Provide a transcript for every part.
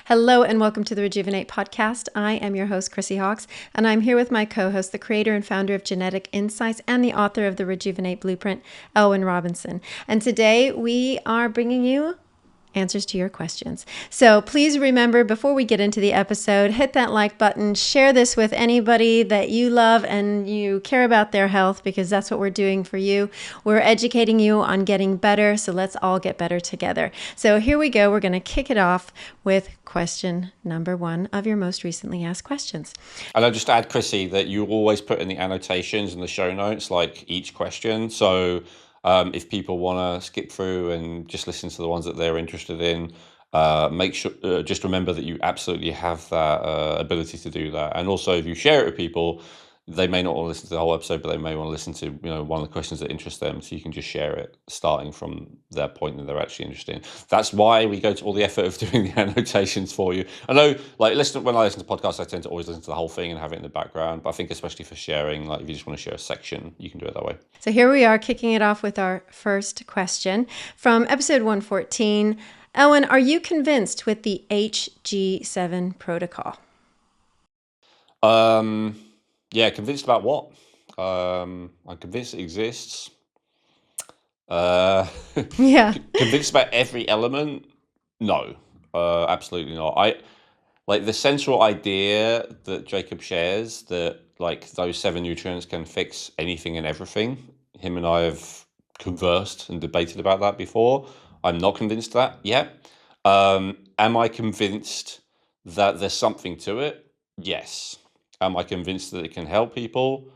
Hello and welcome to the Rejuvenate podcast. I am your host, Chrissy Hawks, and I'm here with my co-host, the creator and founder of Genetic Insights and the author of the Rejuvenate Blueprint, Elwin Robinson. And today we are bringing you answers to your questions. So please remember, before we get into the episode, hit that like button, share this with anybody that you love and you care about their health, because that's what we're doing for you. We're educating you on getting better, so let's all get better together. So here we go. We're going to kick it off with question number 1 of your most recently asked questions. And I'll just add, Chrissy, that you always put in the annotations and the show notes, like each question. So if people want to skip through and just listen to the ones that they're interested in, make sure, just remember that you absolutely have that ability to do that. And also, if you share it with people, they may not want to listen to the whole episode, but they may want to listen to, one of the questions that interest them. So you can just share it starting from their point that they're actually interested in. That's why we go to all the effort of doing the annotations for you. I know, like, when I listen to podcasts, I tend to always listen to the whole thing and have it in the background. But I think especially for sharing, like if you just want to share a section, you can do it that way. So here we are kicking it off with our first question from episode 114. Elwin, are you convinced with the HG7 protocol? Yeah, convinced about what? I'm convinced it exists. Yeah. Convinced about every element? No, absolutely not. I like the central idea that Jacob shares, that like those 7 nutrients can fix anything and everything. Him and I have conversed and debated about that before. I'm not convinced of that yet. Am I convinced that there's something to it? Yes. Am I convinced that it can help people?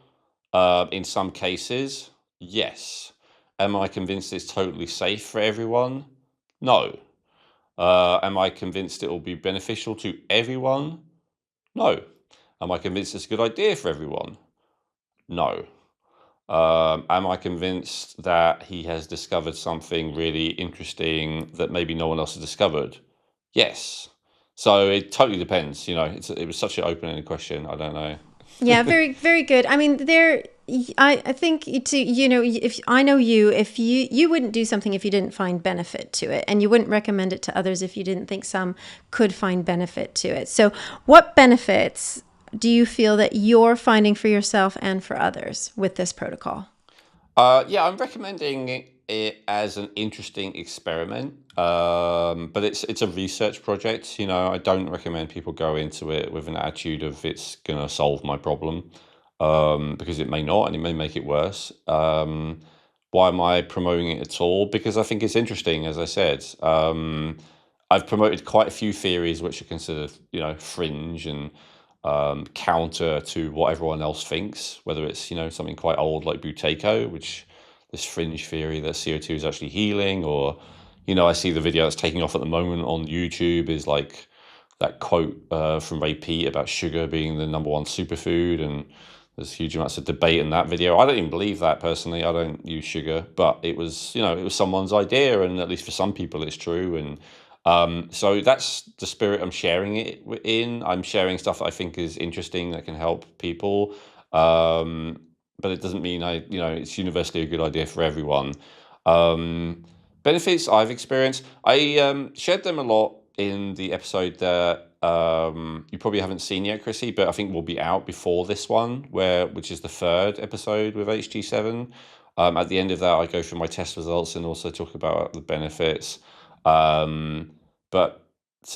In some cases, yes. Am I convinced it's totally safe for everyone? No. Am I convinced it will be beneficial to everyone? No. Am I convinced it's a good idea for everyone? No. Am I convinced that he has discovered something really interesting that maybe no one else has discovered? Yes. So it totally depends. It was such an open-ended question. I don't know. Yeah, very, very good. I mean, I think if I know you, if you wouldn't do something if you didn't find benefit to it, and you wouldn't recommend it to others if you didn't think some could find benefit to it. So what benefits do you feel that you're finding for yourself and for others with this protocol? Yeah, I'm recommending it as an interesting experiment, but it's a research project. I don't recommend people go into it with an attitude of it's gonna solve my problem, because it may not, and it may make it worse. Why am I promoting it at all? Because I think it's interesting, as I said. I've promoted quite a few theories which are considered, fringe and counter to what everyone else thinks, whether it's, something quite old like Buteyko, which this fringe theory that CO2 is actually healing, or, I see the video that's taking off at the moment on YouTube is like that quote from Ray Pete about sugar being the #1 superfood, and there's huge amounts of debate in that video. I don't even believe that personally. I don't use sugar, but it was, it was someone's idea, and at least for some people it's true. And so that's the spirit I'm sharing it in. I'm sharing stuff that I think is interesting that can help people. But it doesn't mean it's universally a good idea for everyone. Benefits I've experienced, I shared them a lot in the episode that you probably haven't seen yet, Chrissy, but I think will be out before this one, which is the 3rd episode with HG7. At the end of that, I go through my test results and also talk about the benefits. But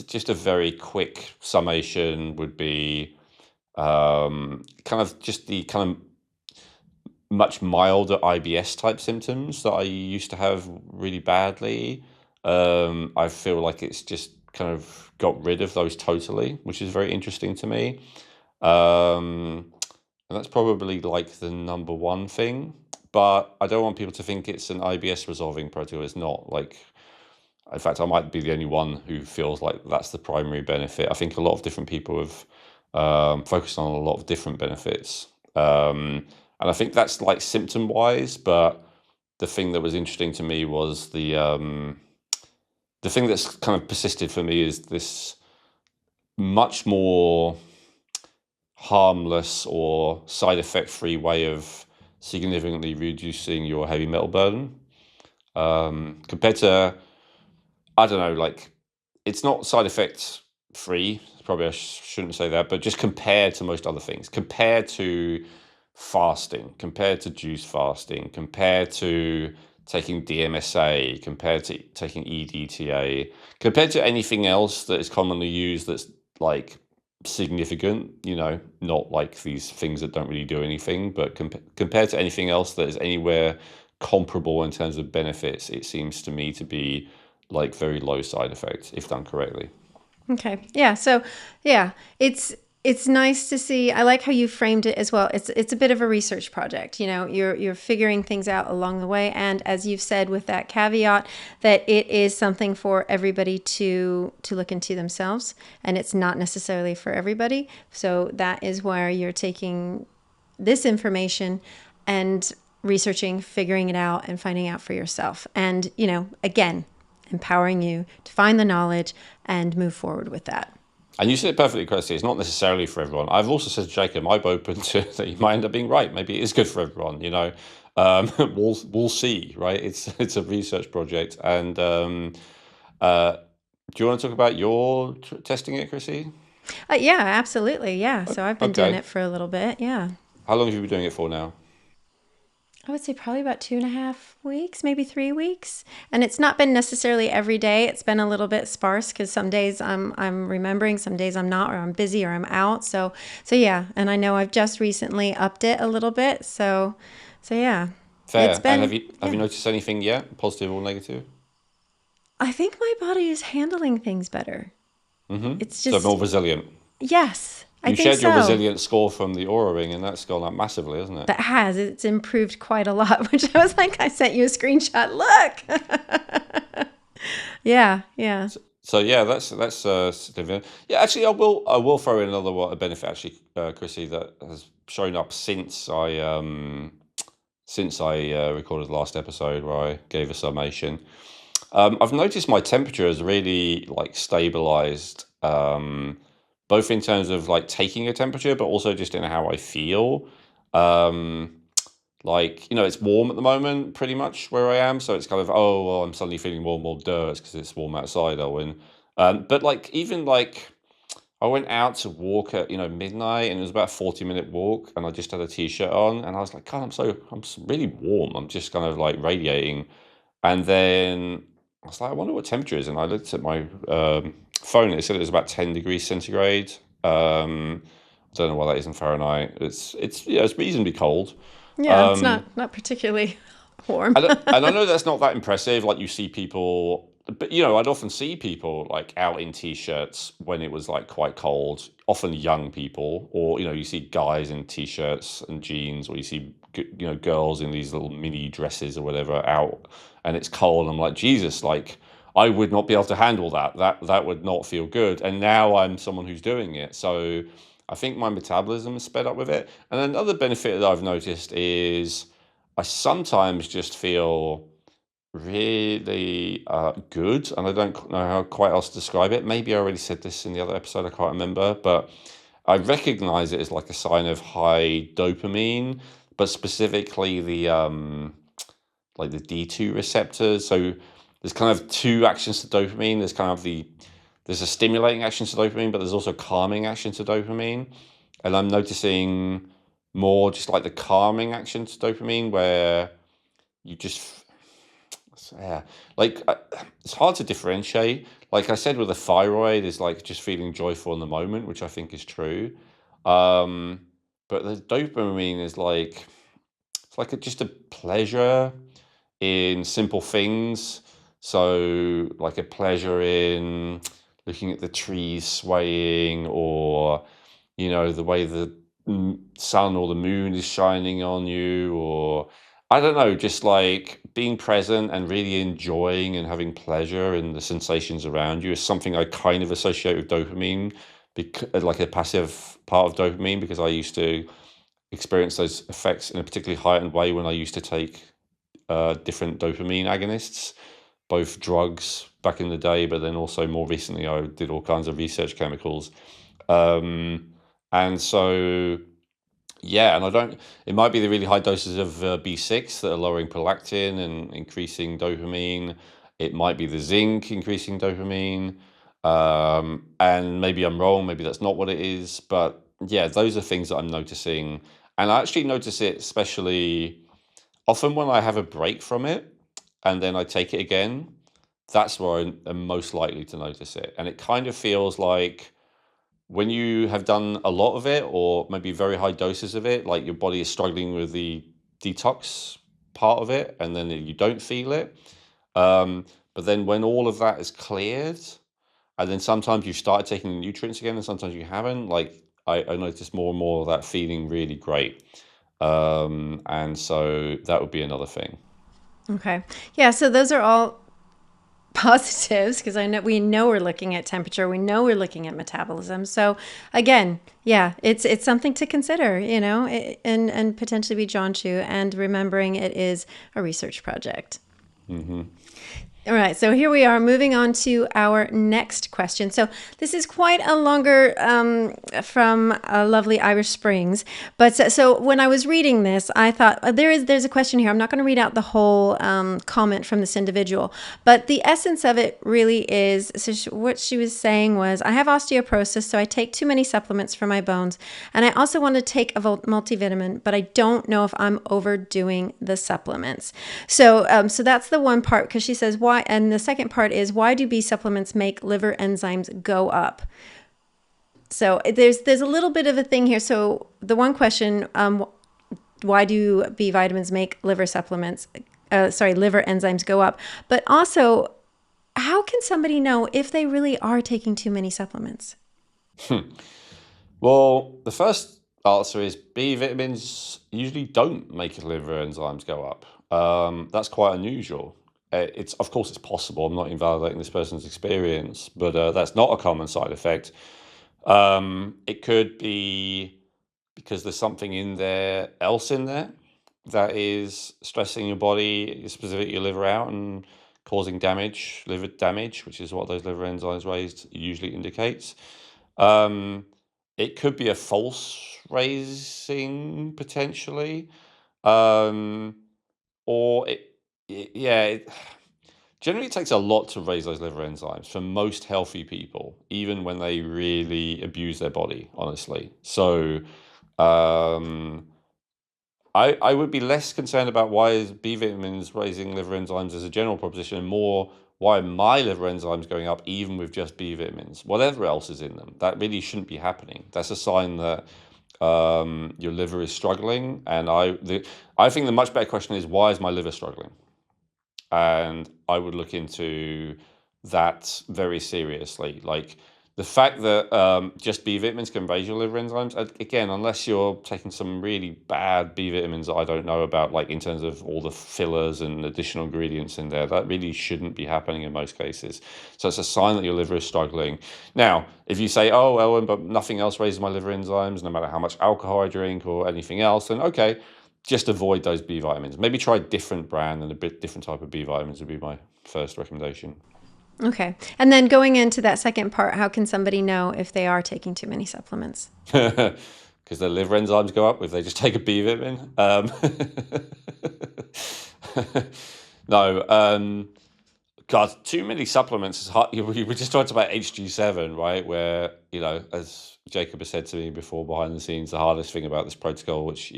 just a very quick summation would be kind of just the kind of much milder IBS type symptoms that I used to have really badly. I feel like it's just kind of got rid of those totally, which is very interesting to me. And that's probably like the #1 thing. But I don't want people to think it's an IBS resolving protocol. It's not. Like, in fact, I might be the only one who feels like that's the primary benefit. I think a lot of different people have focused on a lot of different benefits. And I think that's like symptom wise, but the thing that was interesting to me was the thing that's kind of persisted for me is this much more harmless or side effect free way of significantly reducing your heavy metal burden, compared to, I don't know, like, it's not side effects free. Probably I shouldn't say that, but just compared to most other things, compared to fasting, compared to juice fasting, compared to taking DMSA, compared to taking EDTA, compared to anything else that is commonly used that's like significant, not like these things that don't really do anything, but compared to anything else that is anywhere comparable in terms of benefits, it seems to me to be like very low side effects if done correctly. Okay. Yeah. So, yeah, it's nice to see. I like how you framed it as well. It's a bit of a research project. You're figuring things out along the way, and as you've said, with that caveat that it is something for everybody to look into themselves, and it's not necessarily for everybody. So that is where you're taking this information and researching, figuring it out, and finding out for yourself. And, again, empowering you to find the knowledge and move forward with that. And you said it perfectly, Kirsty. It's not necessarily for everyone. I've also said to Jacob, I'm open to that. You might end up being right. Maybe it is good for everyone. We'll see, right? It's a research project. And do you want to talk about your testing it, Chrissy? Yeah, absolutely. Yeah. So I've been doing Okay. it for a little bit. Yeah. How long have you been doing it for now? I would say probably about 2.5 weeks, maybe 3 weeks. And it's not been necessarily every day. It's been a little bit sparse because some days I'm remembering, some days I'm not, or I'm busy or I'm out. So yeah. And I know I've just recently upped it a little bit. So yeah. It's Fair. And have been, you yeah. noticed anything yet, positive or negative? I think my body is handling things better. It's So more just, resilient. yes, I You think shared your so. resilience score from the Aura Ring, and that's gone up massively, hasn't it? It's improved quite a lot, which I was like, I sent you a screenshot. Look. Yeah, yeah. So yeah, that's significant. Yeah, actually, I will throw in another a benefit actually, Chrissy, that has shown up since I recorded the last episode where I gave a summation. I've noticed my temperature has really like stabilized, both in terms of like taking a temperature, but also just in how I feel. Um, it's warm at the moment, pretty much where I am. So it's kind of, oh, well, I'm suddenly feeling warm. Well, duh, it's because it's warm outside, Elwin. But like, even like, I went out to walk at, midnight, and it was about a 40-minute walk, and I just had a t-shirt on, and I was like, God, really warm. I'm just kind of like radiating. And then I was like, I wonder what temperature it is. And I looked at my phone, and it said it was about 10 degrees centigrade. I don't know what that is in Fahrenheit. It's reasonably cold. Yeah, it's Um, not particularly warm. and I know that's not that impressive. Like you see people, but I'd often see people like out in t-shirts when it was like quite cold. Often young people, or you see guys in t-shirts and jeans, or you see girls in these little mini dresses or whatever out, and it's cold. I'm like, Jesus, like I would not be able to handle that. That would not feel good. And now I'm someone who's doing it, so I think my metabolism is sped up with it. And another benefit that I've noticed is I sometimes just feel really good, and I don't know how quite else to describe it. Maybe I already said this in the other episode, I can't remember, but I recognize it as like a sign of high dopamine, but specifically the like the D2 receptors. So there's kind of two actions to dopamine. There's a stimulating action to dopamine, but there's also calming action to dopamine. And I'm noticing more just like the calming action to dopamine, where you just, yeah, like it's hard to differentiate. Like I said, with the thyroid, is like just feeling joyful in the moment, which I think is true. Um, but the dopamine is like, it's like just a pleasure in simple things. So, like a pleasure in looking at the trees swaying, or the way the sun or the moon is shining on you, or I don't know, just like being present and really enjoying and having pleasure in the sensations around you is something I kind of associate with dopamine, like a passive part of dopamine, because I used to experience those effects in a particularly heightened way when I used to take different dopamine agonists, both drugs back in the day, but then also more recently I did all kinds of research chemicals. Um, and so, yeah, and I don't, it might be the really high doses of B6 that are lowering prolactin and increasing dopamine. It might be the zinc increasing dopamine. And maybe I'm wrong, maybe that's not what it is, but yeah, those are things that I'm noticing. And I actually notice it especially often when I have a break from it and then I take it again. That's where I'm most likely to notice it. And it kind of feels like when you have done a lot of it, or maybe very high doses of it, like your body is struggling with the detox part of it, and then you don't feel it. But then when all of that is cleared, and then sometimes you've started taking the nutrients again, and sometimes you haven't, like I notice more and more of that feeling really great. And so that would be another thing. Okay. Yeah. So those are all positives because I know we're looking at temperature, we know we're looking at metabolism. So again, yeah, it's something to consider, and potentially be drawn to, and remembering it is a research project. Hmm. All right, so here we are moving on to our next question. So this is quite a longer from lovely Irish Springs, but so when I was reading this, I thought there's a question here. I'm not going to read out the whole comment from this individual, but the essence of it really is. So what she was saying was, I have osteoporosis, so I take too many supplements for my bones, and I also want to take a multivitamin, but I don't know if I'm overdoing the supplements. So that's the one part, because she says why. And the second part is, why do B supplements make liver enzymes go up? So there's a little bit of a thing here. So the one question, why do B vitamins make liver enzymes go up? But also, how can somebody know if they really are taking too many supplements? Well, the first answer is B vitamins usually don't make liver enzymes go up. That's quite unusual. It's of course it's possible. I'm not invalidating this person's experience, but that's not a common side effect. It could be because there's something else in there that is stressing your body, specifically your liver out, and causing liver damage, which is what those liver enzymes raised usually indicates. Um, it could be a false raising potentially, um, or yeah. Generally, it takes a lot to raise those liver enzymes for most healthy people, even when they really abuse their body, honestly. So, um, I would be less concerned about why is B vitamins raising liver enzymes as a general proposition, and more why are my liver enzymes going up even with just B vitamins, whatever else is in them. That really shouldn't be happening. That's a sign that your liver is struggling. And I think the much better question is, why is my liver struggling? And I would look into that very seriously. Like the fact that just B vitamins can raise your liver enzymes, again, unless you're taking some really bad B vitamins that I don't know about, like in terms of all the fillers and additional ingredients in there, that really shouldn't be happening in most cases. So it's a sign that your liver is struggling. Now, if you say, oh, Elwin, but nothing else raises my liver enzymes, no matter how much alcohol I drink or anything else, then okay, just avoid those B vitamins. Maybe try a different brand and a bit different type of B vitamins would be my first recommendation. Okay. And then going into that second part, how can somebody know if they are taking too many supplements? Because their liver enzymes go up if they just take a B vitamin. No, God, too many supplements is hard. We just talked about HG7, right? Where, as Jacob has said to me before behind the scenes, the hardest thing about this protocol, which,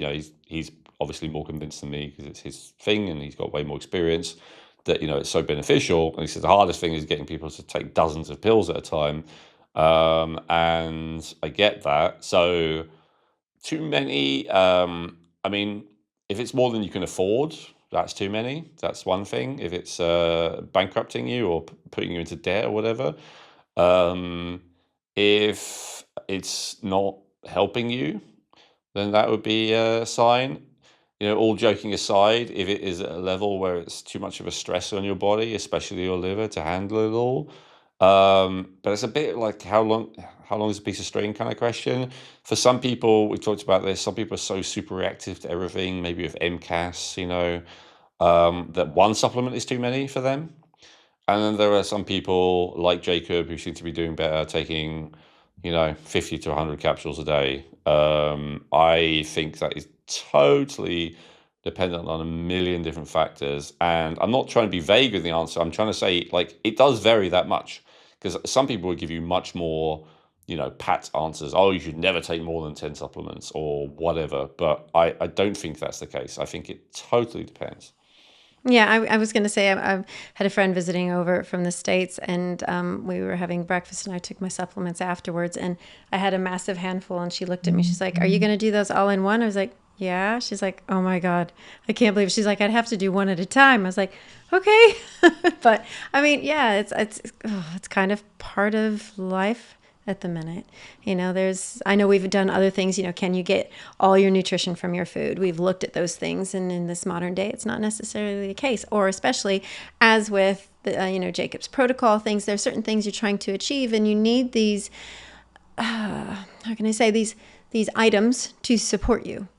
he's obviously more convinced than me because it's his thing and he's got way more experience, that, it's so beneficial. And he says the hardest thing is getting people to take dozens of pills at a time. And I get that. So too many, I mean, if it's more than you can afford, that's too many. That's one thing. If it's bankrupting you or putting you into debt or whatever, um, if it's not helping you, then that would be a sign. All joking aside, if it is at a level where it's too much of a stress on your body, especially your liver, to handle it all. But it's a bit like how long is a piece of string kind of question. For some people, we talked about this, some people are so super reactive to everything, maybe with MCAS, that one supplement is too many for them. And then there are some people like Jacob who seem to be doing better, taking, 50 to 100 capsules a day. I think that is totally dependent on a million different factors. And I'm not trying to be vague with the answer. I'm trying to say, like, it does vary that much. Because some people would give you much more, pat answers. Oh, you should never take more than 10 supplements or whatever. But I don't think that's the case. I think it totally depends. Yeah, I was going to say I had a friend visiting over from the States, and we were having breakfast, and I took my supplements afterwards, and I had a massive handful, and she looked at me. She's like, "Are you going to do those all in one?" I was like, "Yeah." She's like, "Oh my God, I can't believe it." She's like, "I'd have to do one at a time." I was like, "Okay," but I mean, yeah, it's kind of part of life at the minute. I know we've done other things, can you get all your nutrition from your food? We've looked at those things, and in this modern day, it's not necessarily the case, or especially as with the, Jacob's protocol things, there's certain things you're trying to achieve, and you need these, how can I say, these items to support you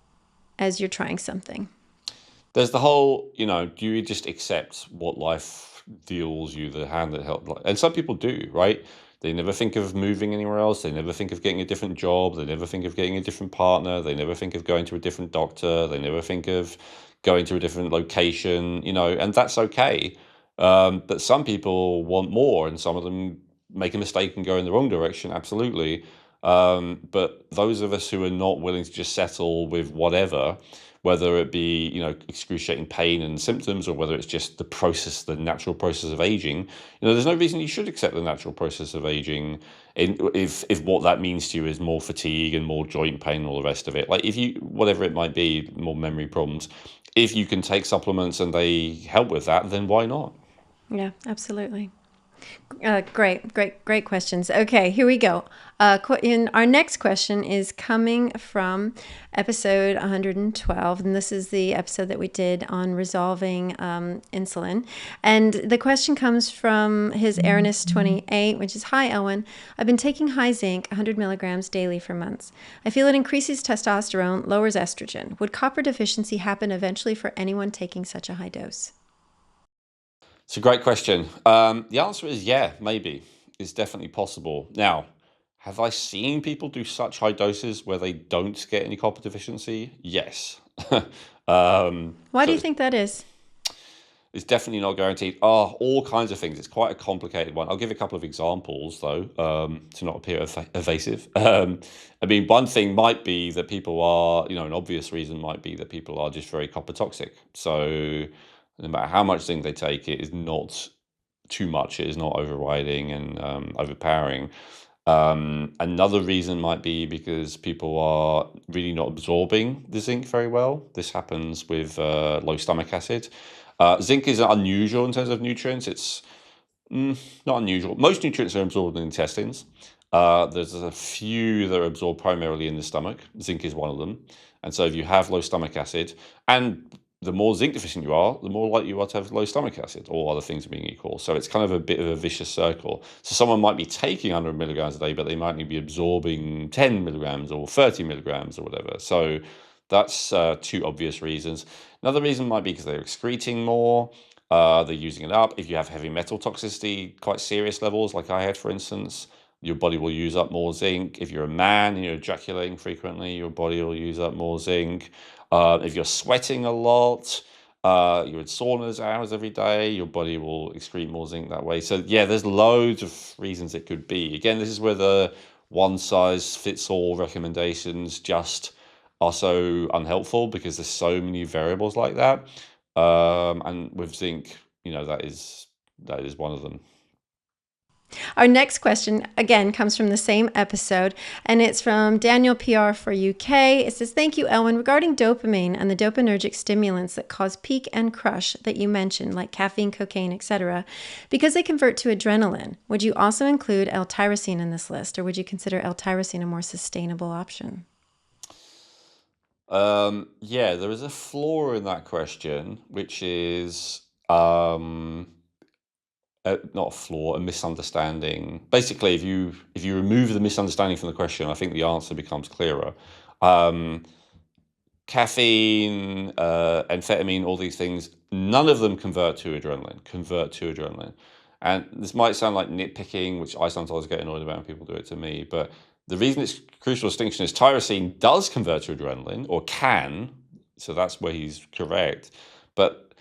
as you're trying something. There's the whole, do you just accept what life deals you, the hand that held? And some people do, right? They never think of moving anywhere else. They never think of getting a different job. They never think of getting a different partner. They never think of going to a different doctor. They never think of going to a different location, and that's okay. But some people want more, and some of them make a mistake and go in the wrong direction, absolutely. But those of us who are not willing to just settle with whatever, whether it be, excruciating pain and symptoms, or whether it's just the natural process of aging, there's no reason you should accept the natural process of aging if what that means to you is more fatigue and more joint pain and all the rest of it. Like, if you, whatever it might be, more memory problems, if you can take supplements and they help with that, then why not? Yeah, absolutely. Great questions. Okay, here we go. In our next question is coming from episode 112, and this is the episode that we did on resolving insulin. And the question comes from his Aranus28, which is, "Hi, Elwin. I've been taking high zinc, 100 milligrams daily for months. I feel it increases testosterone, lowers estrogen. Would copper deficiency happen eventually for anyone taking such a high dose?" It's a great question. The answer is yeah, maybe. It's definitely possible. Now, have I seen people do such high doses where they don't get any copper deficiency? Yes. Why do So you think that is? it's definitely not guaranteed. Oh, all kinds of things. It's quite a complicated one. I'll give a couple of examples, though, to not appear evasive. I mean, one thing might be that people are, an obvious reason might be that people are just very copper toxic. So no matter how much zinc they take, it is not too much. It is not overriding and overpowering. Another reason might be because people are really not absorbing the zinc very well. This happens with low stomach acid. Zinc is unusual in terms of nutrients. It's not unusual. Most nutrients are absorbed in the intestines. There's a few that are absorbed primarily in the stomach. Zinc is one of them. And so if you have low stomach acid, and the more zinc deficient you are, the more likely you are to have low stomach acid, all other things being equal. So it's kind of a bit of a vicious circle. So someone might be taking 100 milligrams a day, but they might only be absorbing 10 milligrams or 30 milligrams or whatever. So that's two obvious reasons. Another reason might be because they're excreting more. They're using it up. If you have heavy metal toxicity, quite serious levels, like I had, for instance, your body will use up more zinc. If you're a man and you're ejaculating frequently, your body will use up more zinc. If you're sweating a lot, you're in saunas hours every day, your body will excrete more zinc that way. So yeah, there's loads of reasons it could be. Again, this is where the one size fits all recommendations just are so unhelpful, because there's so many variables like that. And with zinc, that is one of them. Our next question, again, comes from the same episode, and it's from Daniel PR for UK. It says, "Thank you, Elwin. Regarding dopamine and the dopaminergic stimulants that cause peak and crush that you mentioned, like caffeine, cocaine, etc., because they convert to adrenaline, would you also include l-tyrosine in this list, or would you consider l-tyrosine a more sustainable option?" Yeah, there is a flaw in that question, which is not a flaw, a misunderstanding. Basically, if you remove the misunderstanding from the question, I think the answer becomes clearer. Um, Caffeine, amphetamine, all these things, none of them convert to adrenaline. And this might sound like nitpicking, which I sometimes get annoyed about when people do it to me, but the reason it's crucial distinction is tyrosine does convert to adrenaline, or can, so that's where he's correct. But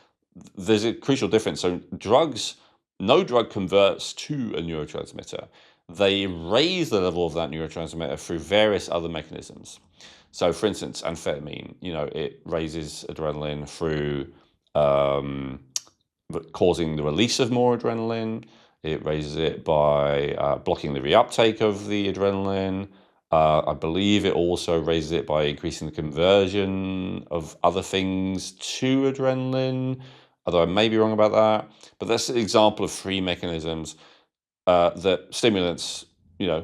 there's a crucial difference. So drugs no drug converts to a neurotransmitter. They raise the level of that neurotransmitter through various other mechanisms. So, for instance, amphetamine, it raises adrenaline through causing the release of more adrenaline. It raises it by blocking the reuptake of the adrenaline. I believe it also raises it by increasing the conversion of other things to adrenaline, although I may be wrong about that. But that's an example of three mechanisms that stimulants,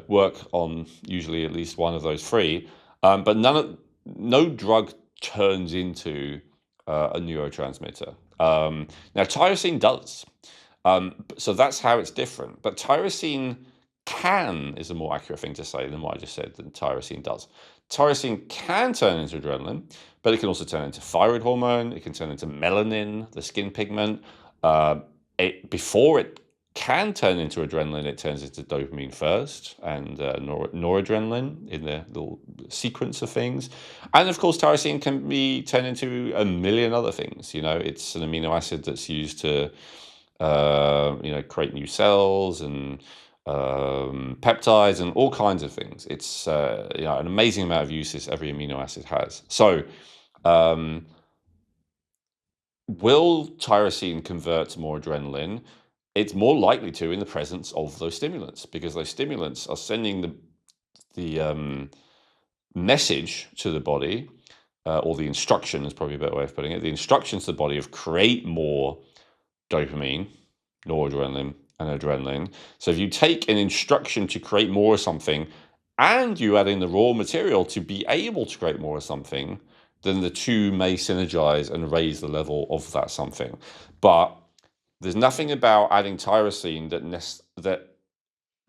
work on usually at least one of those three. But no drug turns into a neurotransmitter. Now, tyrosine does. So that's how it's different. But tyrosine is a more accurate thing to say than what I just said, than tyrosine does. Tyrosine can turn into adrenaline, but it can also turn into thyroid hormone. It can turn into melanin, the skin pigment. Before it can turn into adrenaline, it turns into dopamine first, and noradrenaline in the little sequence of things. And of course, tyrosine can be turned into a million other things. It's an amino acid that's used to create new cells and peptides and all kinds of things. It's an amazing amount of uses every amino acid has. So, will tyrosine convert to more adrenaline? It's more likely to in the presence of those stimulants, because those stimulants are sending the message to the body, or the instruction is probably a better way of putting it. The instructions to the body of create more dopamine, noradrenaline, and adrenaline. So if you take an instruction to create more of something and you add in the raw material to be able to create more of something, then the two may synergize and raise the level of that something. But there's nothing about adding tyrosine that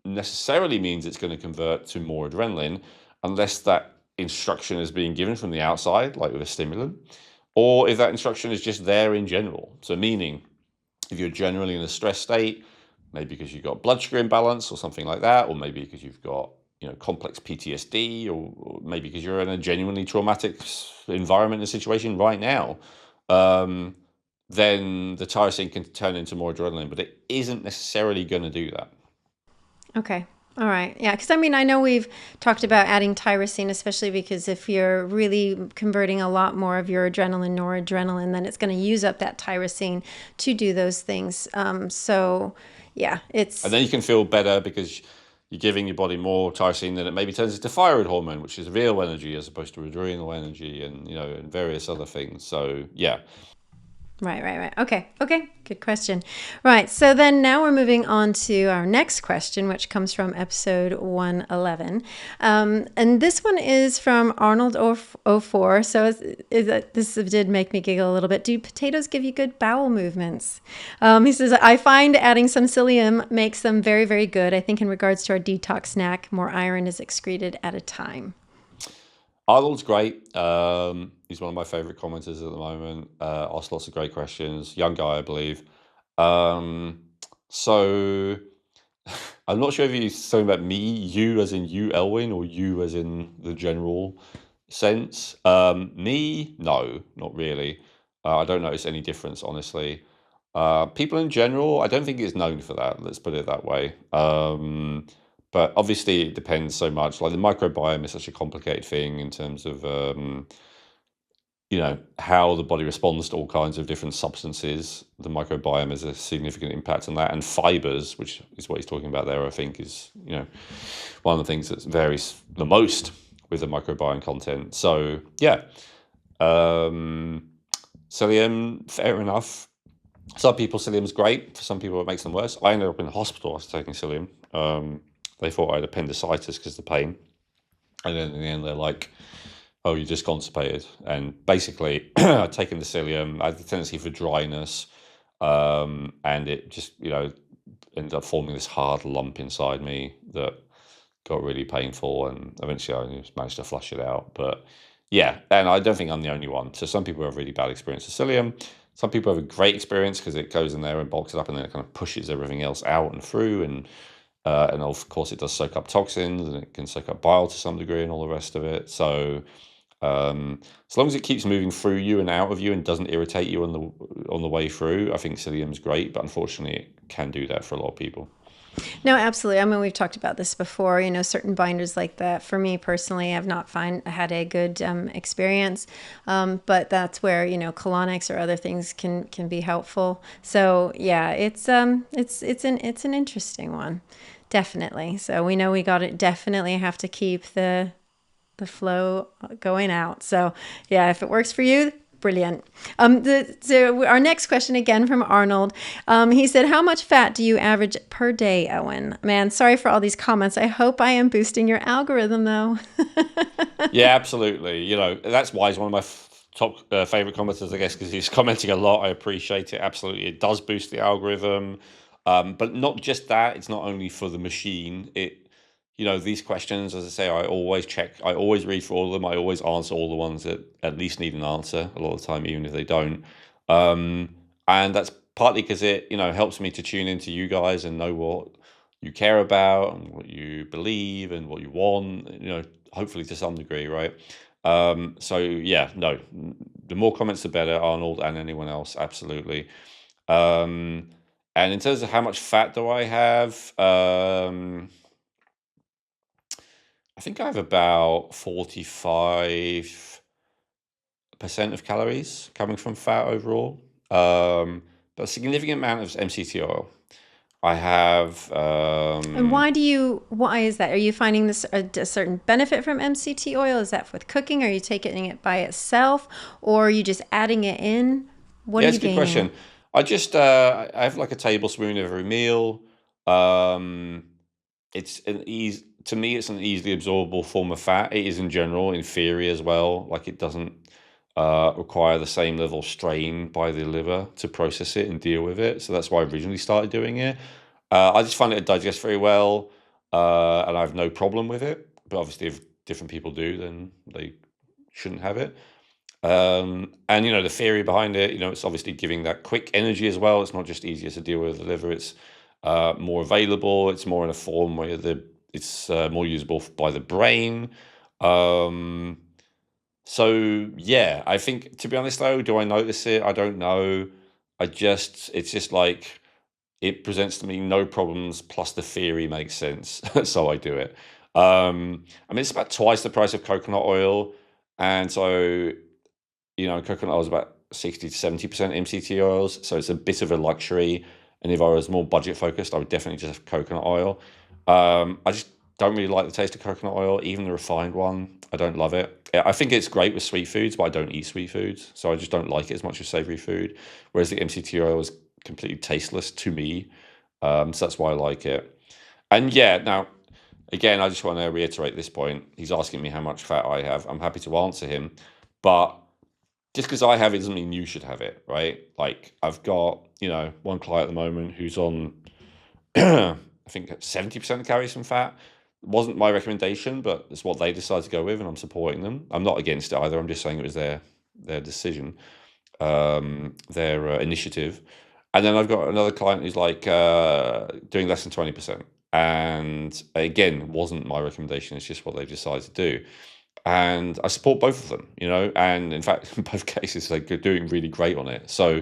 necessarily means it's going to convert to more adrenaline, unless that instruction is being given from the outside, like with a stimulant, or if that instruction is just there in general. So meaning, if you're generally in a stress state, maybe because you've got blood sugar imbalance or something like that, or maybe because you've got complex PTSD, or maybe because you're in a genuinely traumatic environment and situation right now, then the tyrosine can turn into more adrenaline, but it isn't necessarily going to do that. Okay. All right. Yeah. Because I know we've talked about adding tyrosine, especially because if you're really converting a lot more of your adrenaline, noradrenaline, then it's going to use up that tyrosine to do those things. So, yeah, And then you can feel better because you're giving your body more tyrosine, then it maybe turns into thyroid hormone, which is real energy as opposed to adrenal energy, and and various other things. So yeah. Right. Okay. Good question. Right. So then now we're moving on to our next question, which comes from episode 111. And this one is from Arnold04. So this did make me giggle a little bit. Do potatoes give you good bowel movements? He says, I find adding some psyllium makes them very, very good. I think in regards to our detox snack, more iron is excreted at a time. Arnold's great. He's one of my favorite commenters at the moment. Asks lots of great questions. Young guy, I believe. So I'm not sure if he's talking about me, you as in you, Elwin, or you as in the general sense. Me, no, not really. I don't notice any difference, honestly. People in general, I don't think it's known for that. Let's put it that way. But obviously, it depends so much. Like the microbiome is such a complicated thing in terms of how the body responds to all kinds of different substances. The microbiome has a significant impact on that, and fibers, which is what he's talking about there, I think is one of the things that varies the most with the microbiome content. So yeah, psyllium, fair enough. Some people, psyllium's great. For some people, it makes them worse. I ended up in the hospital after taking psyllium. They thought I had appendicitis because of the pain. And then in the end, they're like, oh, you're just constipated. And basically, I'd taken the psyllium. I had the tendency for dryness. And it just, ended up forming this hard lump inside me that got really painful. And eventually, I just managed to flush it out. But yeah, and I don't think I'm the only one. So some people have really bad experience with psyllium. Some people have a great experience because it goes in there and bulks it up, and then it kind of pushes everything else out and through. And of course, it does soak up toxins, and it can soak up bile to some degree, and all the rest of it. So As long as it keeps moving through you and out of you and doesn't irritate you on the way through, I think psyllium's great, but unfortunately it can do that for a lot of people. No, absolutely. I mean, we've talked about this before. Certain binders like that. For me personally, I've not had a good experience, but that's where colonics or other things can be helpful. So yeah, it's an interesting one, definitely. So we know we got to definitely have to keep the flow going out. So yeah, if it works for you, brilliant. So our next question again from Arnold. He said, how much fat do you average per day, Elwin? Man, sorry for all these comments. I hope I am boosting your algorithm though. Yeah, absolutely. That's why he's one of my top favorite commenters, I guess, because he's commenting a lot. I appreciate it. Absolutely. It does boost the algorithm. But not just that. It's not only for the machine. These questions, as I say, I always check. I always read through all of them. I always answer all the ones that at least need an answer a lot of the time, even if they don't. And that's partly because it, helps me to tune into you guys and know what you care about and what you believe and what you want, hopefully to some degree, right? So yeah, no, the more comments, the better, Arnold and anyone else, absolutely. And in terms of how much fat do I have, I think I have about 45% of calories coming from fat overall, but a significant amount of MCT oil. I have. And why is that? Are you finding this a certain benefit from MCT oil? Is that with cooking? Are you taking it by itself, or are you just adding it in? What Yeah, are it's you a good gaining? question. I have like a tablespoon every meal. It's to me, it's an easily absorbable form of fat. It is in general in theory as well. Like it doesn't require the same level of strain by the liver to process it and deal with it. So that's why I originally started doing it. I just find it digests very well, and I have no problem with it. But obviously, if different people do, then they shouldn't have it. And the theory behind it, it's obviously giving that quick energy as well. It's not just easier to deal with the liver. It's more available. It's more in a form where it's more usable by the brain. So yeah, I think, to be honest though, do I notice it? I don't know. It's just like it presents to me no problems. Plus the theory makes sense, so I do it. I mean, it's about twice the price of coconut oil, and so coconut oil is about 60 to 70% MCT oils, so it's a bit of a luxury. And if I was more budget focused, I would definitely just have coconut oil. I just don't really like the taste of coconut oil, even the refined one. I don't love it. I think it's great with sweet foods, but I don't eat sweet foods, so I just don't like it as much as savory food. Whereas the MCT oil is completely tasteless to me, so that's why I like it. And yeah, now again, I just want to reiterate this point. He's asking me how much fat I have. I'm happy to answer him, but just because I have it doesn't mean you should have it, right? Like I've got, one client at the moment who's on, I think 70% of calories from fat. It wasn't my recommendation, but it's what they decided to go with, and I'm supporting them. I'm not against it either. I'm just saying it was their decision, their initiative. And then I've got another client who's like doing less than 20%. And again, wasn't my recommendation. It's just what they decided to do. And I support both of them, and in fact, in both cases, they're doing really great on it. So,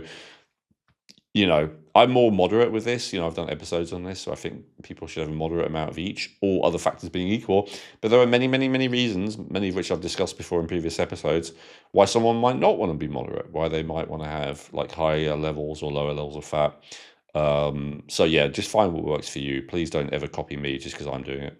I'm more moderate with this. I've done episodes on this, so I think people should have a moderate amount of each, all other factors being equal. But there are many, many, many reasons, many of which I've discussed before in previous episodes, why someone might not want to be moderate, why they might want to have like higher levels or lower levels of fat. So yeah, just find what works for you. Please don't ever copy me just because I'm doing it.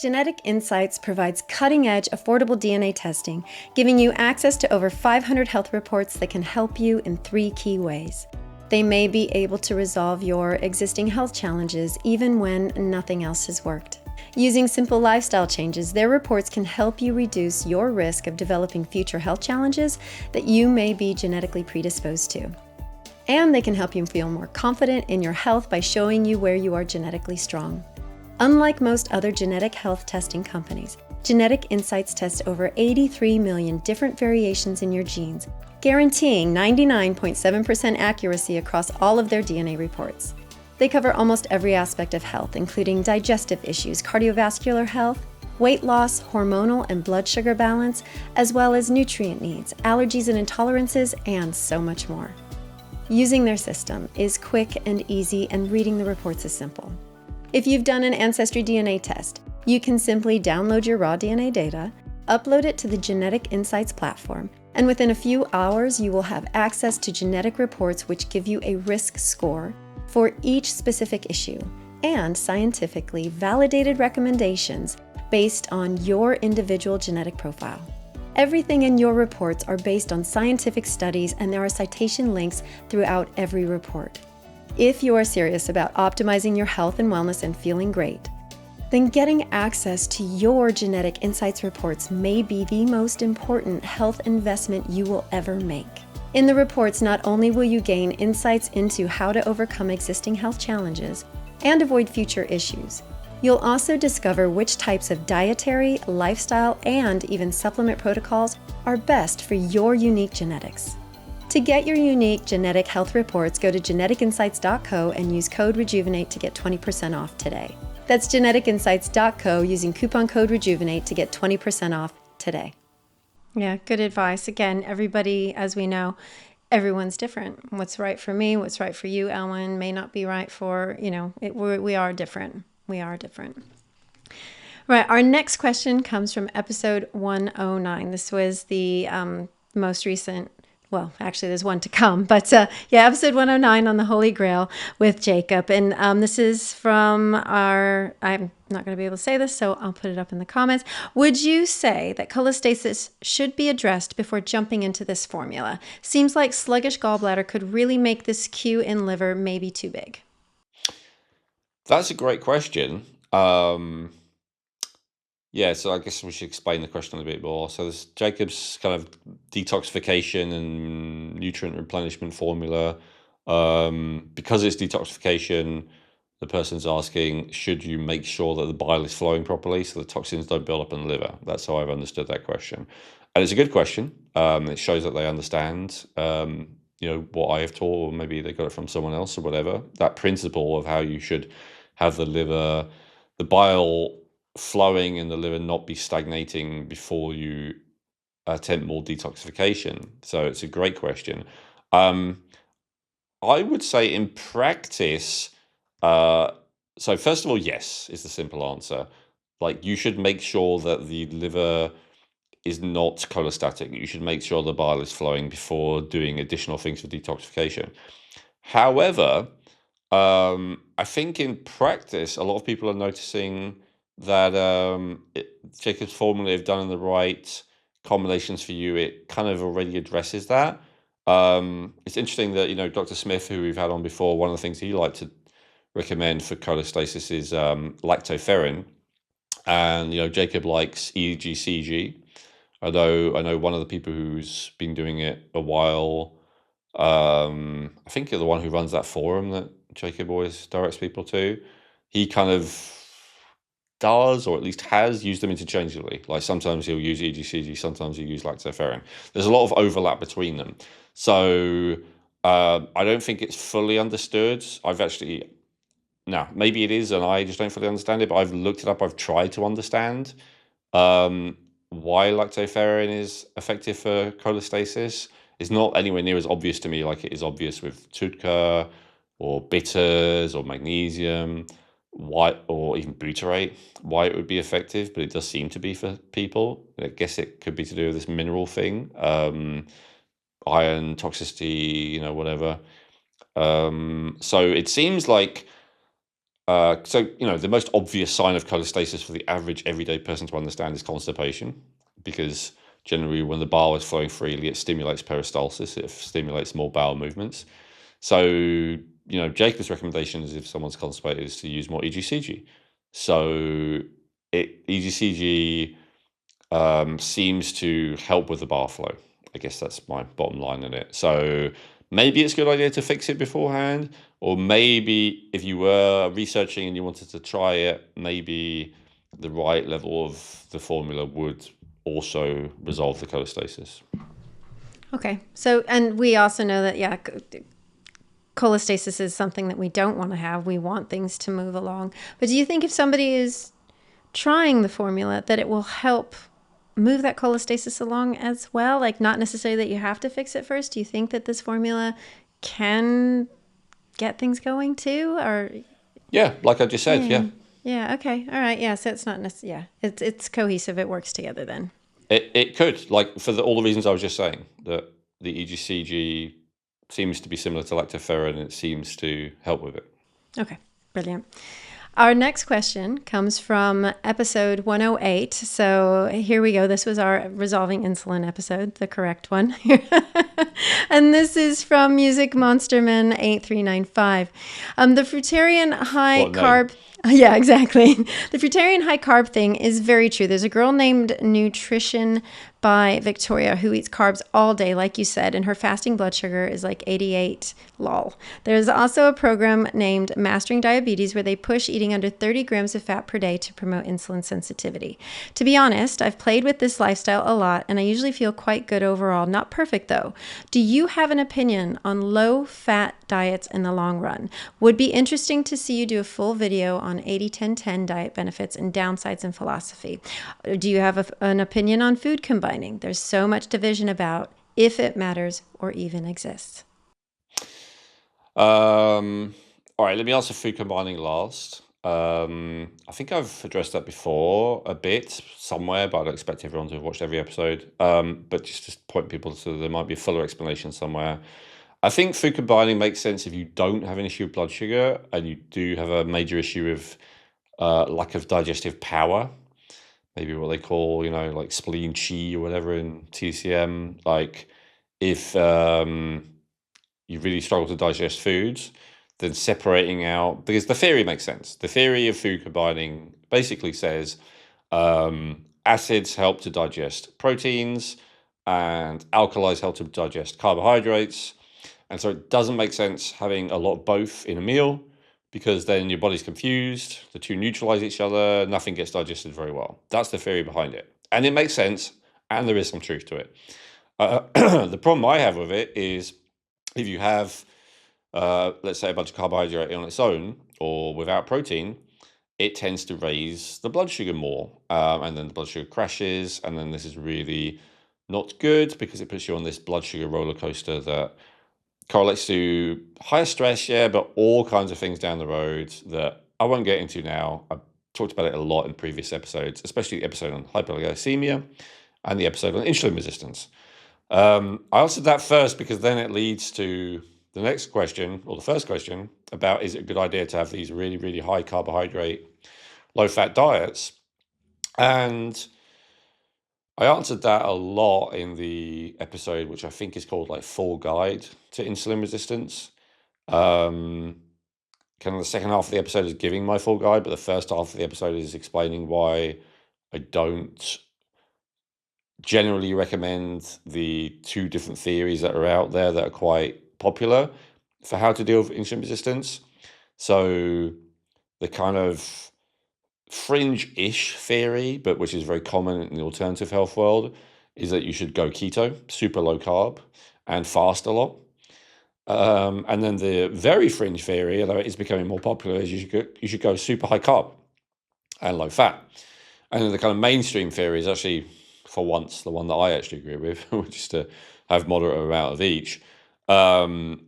Genetic Insights provides cutting-edge, affordable DNA testing, giving you access to over 500 health reports that can help you in 3 key ways. They may be able to resolve your existing health challenges even when nothing else has worked. Using simple lifestyle changes, their reports can help you reduce your risk of developing future health challenges that you may be genetically predisposed to. And they can help you feel more confident in your health by showing you where you are genetically strong. Unlike most other genetic health testing companies, Genetic Insights tests over 83 million different variations in your genes, guaranteeing 99.7% accuracy across all of their DNA reports. They cover almost every aspect of health, including digestive issues, cardiovascular health, weight loss, hormonal and blood sugar balance, as well as nutrient needs, allergies and intolerances, and so much more. Using their system is quick and easy, and reading the reports is simple. If you've done an Ancestry DNA test, you can simply download your raw DNA data, upload it to the Genetic Insights platform, and within a few hours you will have access to genetic reports which give you a risk score for each specific issue and scientifically validated recommendations based on your individual genetic profile. Everything in your reports are based on scientific studies, and there are citation links throughout every report. If you are serious about optimizing your health and wellness and feeling great, then getting access to your Genetic Insights reports may be the most important health investment you will ever make. In the reports, not only will you gain insights into how to overcome existing health challenges and avoid future issues, you'll also discover which types of dietary, lifestyle, and even supplement protocols are best for your unique genetics. To get your unique genetic health reports, go to geneticinsights.co and use code REJUVENATE to get 20% off today. That's geneticinsights.co using coupon code REJUVENATE to get 20% off today. Yeah, good advice. Again, everybody, as we know, everyone's different. What's right for me, what's right for you, Elwin, may not be right for, we are different. We are different. Right. Our next question comes from episode 109. This was the most recent. Well, actually, there's one to come. But episode 109 on the Holy Grail with Jacob. And this is from our, I'm not going to be able to say this, so I'll put it up in the comments. Would you say that cholestasis should be addressed before jumping into this formula? Seems like sluggish gallbladder could really make this Q in liver maybe too big. That's a great question. So I guess we should explain the question a bit more. So there's Jacob's kind of detoxification and nutrient replenishment formula. Because it's detoxification, the person's asking, should you make sure that the bile is flowing properly so the toxins don't build up in the liver? That's how I've understood that question. And it's a good question. It shows that they understand, what I have taught, or maybe they got it from someone else or whatever. That principle of how you should have the bile flowing in the liver not be stagnating before you attempt more detoxification. So it's a great question. I would say in practice, so first of all, yes, is the simple answer. Like, you should make sure that the liver is not cholestatic. You should make sure the bile is flowing before doing additional things for detoxification. However, I think in practice, a lot of people are noticing that Jacob's formula, if done in the right combinations for you, it kind of already addresses that. It's interesting that, Dr. Smith, who we've had on before, one of the things he liked to recommend for cholestasis is lactoferrin. And, Jacob likes EGCG. Although I know one of the people who's been doing it a while, I think you're the one who runs that forum that Jacob always directs people to. He kind of does, or at least has, used them interchangeably. Like, sometimes he'll use EGCG, sometimes he'll use lactoferrin. There's a lot of overlap between them. So I don't think it's fully understood. Now, maybe it is, and I just don't fully understand it, but I've looked it up. I've tried to understand why lactoferrin is effective for cholestasis. It's not anywhere near as obvious to me like it is obvious with TUDCA or bitters or magnesium, why, or even butyrate, why it would be effective, but it does seem to be for people. I guess it could be to do with this mineral thing, iron toxicity, whatever. So it seems like the most obvious sign of cholestasis for the average everyday person to understand is constipation, because generally when the bile is flowing freely, it stimulates peristalsis, it stimulates more bowel movements. So, Jacob's recommendation is, if someone's constipated, is to use more EGCG. So EGCG seems to help with the bile flow. I guess that's my bottom line in it. So maybe it's a good idea to fix it beforehand, or maybe if you were researching and you wanted to try it, maybe the right level of the formula would also resolve the cholestasis. Okay. So, and we also know that, cholestasis is something that we don't want to have. We want things to move along. But do you think if somebody is trying the formula, that it will help move that cholestasis along as well? Like, not necessarily that you have to fix it first. Do you think that this formula can get things going too? Or Yeah, like I just said, yeah. yeah, okay, all right, yeah. So it's not necessarily, yeah, it's cohesive. It works together then. It could, like, for all the reasons I was just saying, that the EGCG seems to be similar to lactoferrin, and it seems to help with it. Okay, brilliant. Our next question comes from episode 108. So here we go. This was our resolving insulin episode, the correct one. And this is from Music Monsterman 8395. The fruitarian high What name? carb. Yeah, exactly. The fruitarian high carb thing is very true. There's a girl named Nutrition by Victoria who eats carbs all day, like you said, and her fasting blood sugar is like 88 lol. There's also a program named Mastering Diabetes where they push eating under 30 grams of fat per day to promote insulin sensitivity. To be honest, I've played with this lifestyle a lot and I usually feel quite good overall. Not perfect though. Do you have an opinion on low fat diets in the long run? Would be interesting to see you do a full video on 80-10-10 diet benefits and downsides in philosophy. Do you have an opinion on food combining? There's so much division about if it matters or even exists. All right, let me answer food combining last. I think I've addressed that before a bit somewhere, but I don't expect everyone to have watched every episode. But just to point people to, there might be a fuller explanation somewhere. I think food combining makes sense if you don't have an issue with blood sugar and you do have a major issue with lack of digestive power. Maybe what they call, like spleen chi or whatever in TCM. Like, if you really struggle to digest foods, then separating out, because the theory makes sense. The theory of food combining basically says acids help to digest proteins and alkalis help to digest carbohydrates. And so it doesn't make sense having a lot of both in a meal, because then your body's confused, the two neutralize each other, nothing gets digested very well. That's the theory behind it. And it makes sense, and there is some truth to it. The problem I have with it is if you have, let's say, a bunch of carbohydrate on its own or without protein, it tends to raise the blood sugar more. And then the blood sugar crashes, and then this is really not good because it puts you on this blood sugar roller coaster that correlates to higher stress, yeah, but all kinds of things down the road that I won't get into now. I've talked about it a lot in previous episodes, especially the episode on hypoglycemia and the episode on insulin resistance. I answered that first because then it leads to the next question, or the first question, about is it a good idea to have these really, really high carbohydrate, low fat diets? And I answered that a lot in the episode, which I think is called like Full Guide to Insulin Resistance. Kind of the second half of the episode is giving my full guide, but the first half of the episode is explaining why I don't generally recommend the two different theories that are out there that are quite popular for how to deal with insulin resistance. So the kind of fringe-ish theory, but which is very common in the alternative health world, is that you should go keto, super low carb, and fast a lot. And then the very fringe theory, although it is becoming more popular, is you should go super high carb and low fat. And then the kind of mainstream theory is actually, for once, the one that I actually agree with, which is to have moderate amount of each,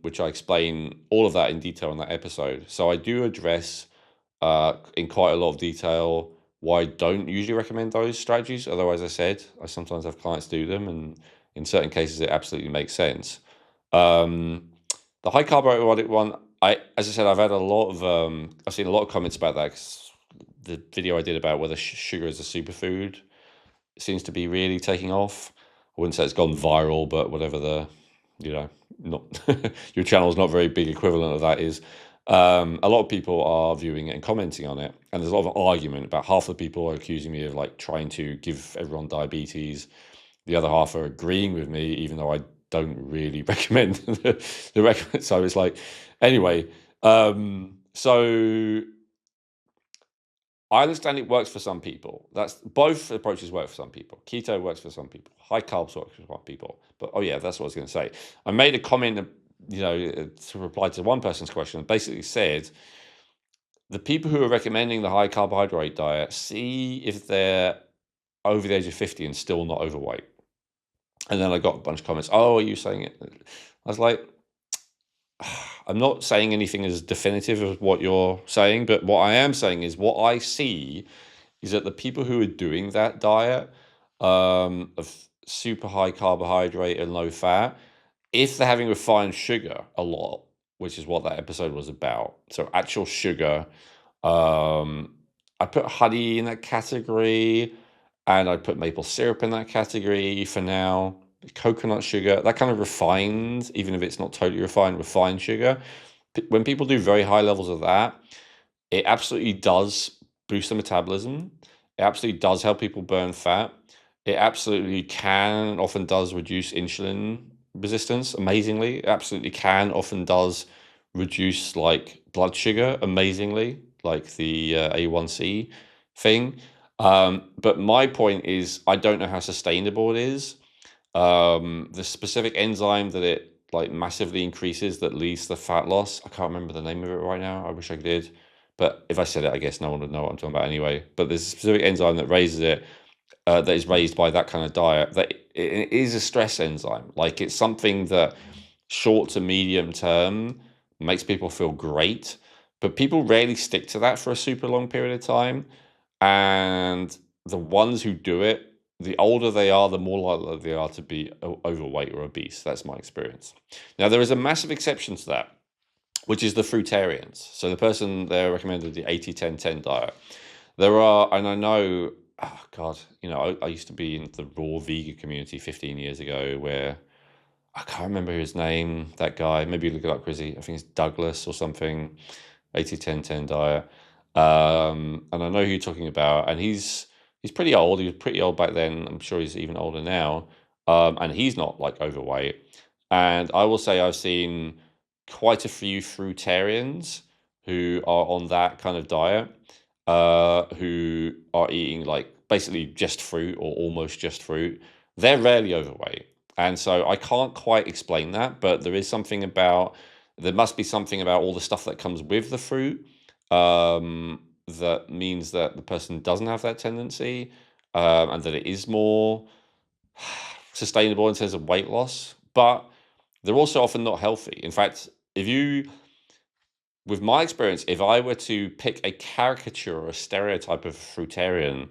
which I explain all of that in detail in that episode. So I do address in quite a lot of detail why I don't usually recommend those strategies. Although, as I said, I sometimes have clients do them, and in certain cases it absolutely makes sense. The high carbohydrate one, as I said, I've had a lot of, I've seen a lot of comments about that, 'cause the video I did about whether sugar is a superfood seems to be really taking off. I wouldn't say it's gone viral, but whatever not your channel's not very big equivalent of that is. A lot of people are viewing it and commenting on it, and there's a lot of argument. About half the people are accusing me of like trying to give everyone diabetes. The other half are agreeing with me, even though I don't really recommend the recommend. So it's like, anyway, so I understand it works for some people. That's both approaches work for some people. Keto works for some people. High carbs works for some people. But oh yeah, that's what I was going to say. I made a comment, to reply to one person's question, and basically said, the people who are recommending the high carbohydrate diet, see if they're over the age of 50 and still not overweight. And then I got a bunch of comments. Oh, are you saying it? I was like, I'm not saying anything as definitive as what you're saying, but what I am saying is what I see is that the people who are doing that diet of super high carbohydrate and low fat, if they're having refined sugar a lot, which is what that episode was about, so actual sugar, I put honey in that category, and I put maple syrup in that category for now. Coconut sugar, that kind of refined, even if it's not totally refined, refined sugar. When people do very high levels of that, it absolutely does boost the metabolism. It absolutely does help people burn fat. It absolutely can, often does reduce insulin resistance amazingly. It absolutely can, often does reduce like blood sugar amazingly, like the A1C thing. But my point is, I don't know how sustainable it is. The specific enzyme that it like massively increases that leads to the fat loss, I can't remember the name of it right now. I wish I did. But if I said it, I guess no one would know what I'm talking about anyway. But there's a specific enzyme that raises it, that is raised by that kind of diet. That it is a stress enzyme. Like it's something that short to medium term makes people feel great, but people rarely stick to that for a super long period of time. And the ones who do it, the older they are, the more likely they are to be overweight or obese. That's my experience. Now, there is a massive exception to that, which is the fruitarians. So the person there recommended the 80-10-10 diet. There are, and I know, oh God, I used to be in the raw vegan community 15 years ago where I can't remember his name, that guy. Maybe look it up, Chrissy. I think it's Douglas or something. 80-10-10 diet. And I know who you're talking about. And he's pretty old. He was pretty old back then. I'm sure he's even older now. And he's not like overweight. And I will say I've seen quite a few fruitarians who are on that kind of diet, who are eating like basically just fruit or almost just fruit. They're rarely overweight. And so I can't quite explain that, but there must be something about all the stuff that comes with the fruit, that means that the person doesn't have that tendency, and that it is more sustainable in terms of weight loss. But they're also often not healthy. In fact, with my experience, if I were to pick a caricature or a stereotype of fruitarian,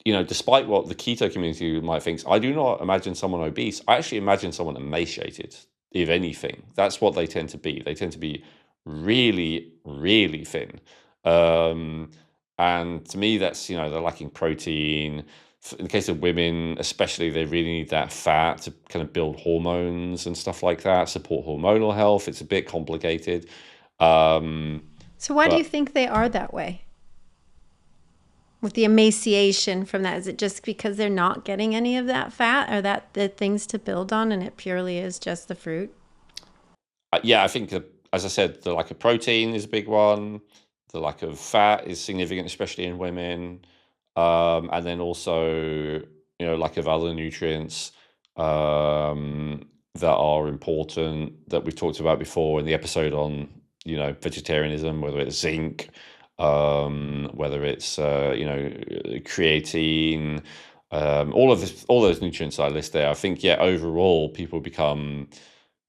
despite what the keto community might think, I do not imagine someone obese. I actually imagine someone emaciated, if anything. That's what they tend to be. They tend to be really, really thin. Um, and to me, that's, they're lacking protein. In the case of women, especially, they really need that fat to kind of build hormones and stuff like that, support hormonal health. It's a bit complicated. Um, So why do you but think they are that way? With the emaciation from that, is it just because they're not getting any of that fat, or that the things to build on, and it purely is just the fruit? Yeah, I think as I said, the lack of protein is a big one. The lack of fat is significant, especially in women. And then also, lack of other nutrients that are important that we've talked about before in the episode on, vegetarianism, whether it's zinc, whether it's, creatine, all those nutrients I list there. I think, yeah, overall, people become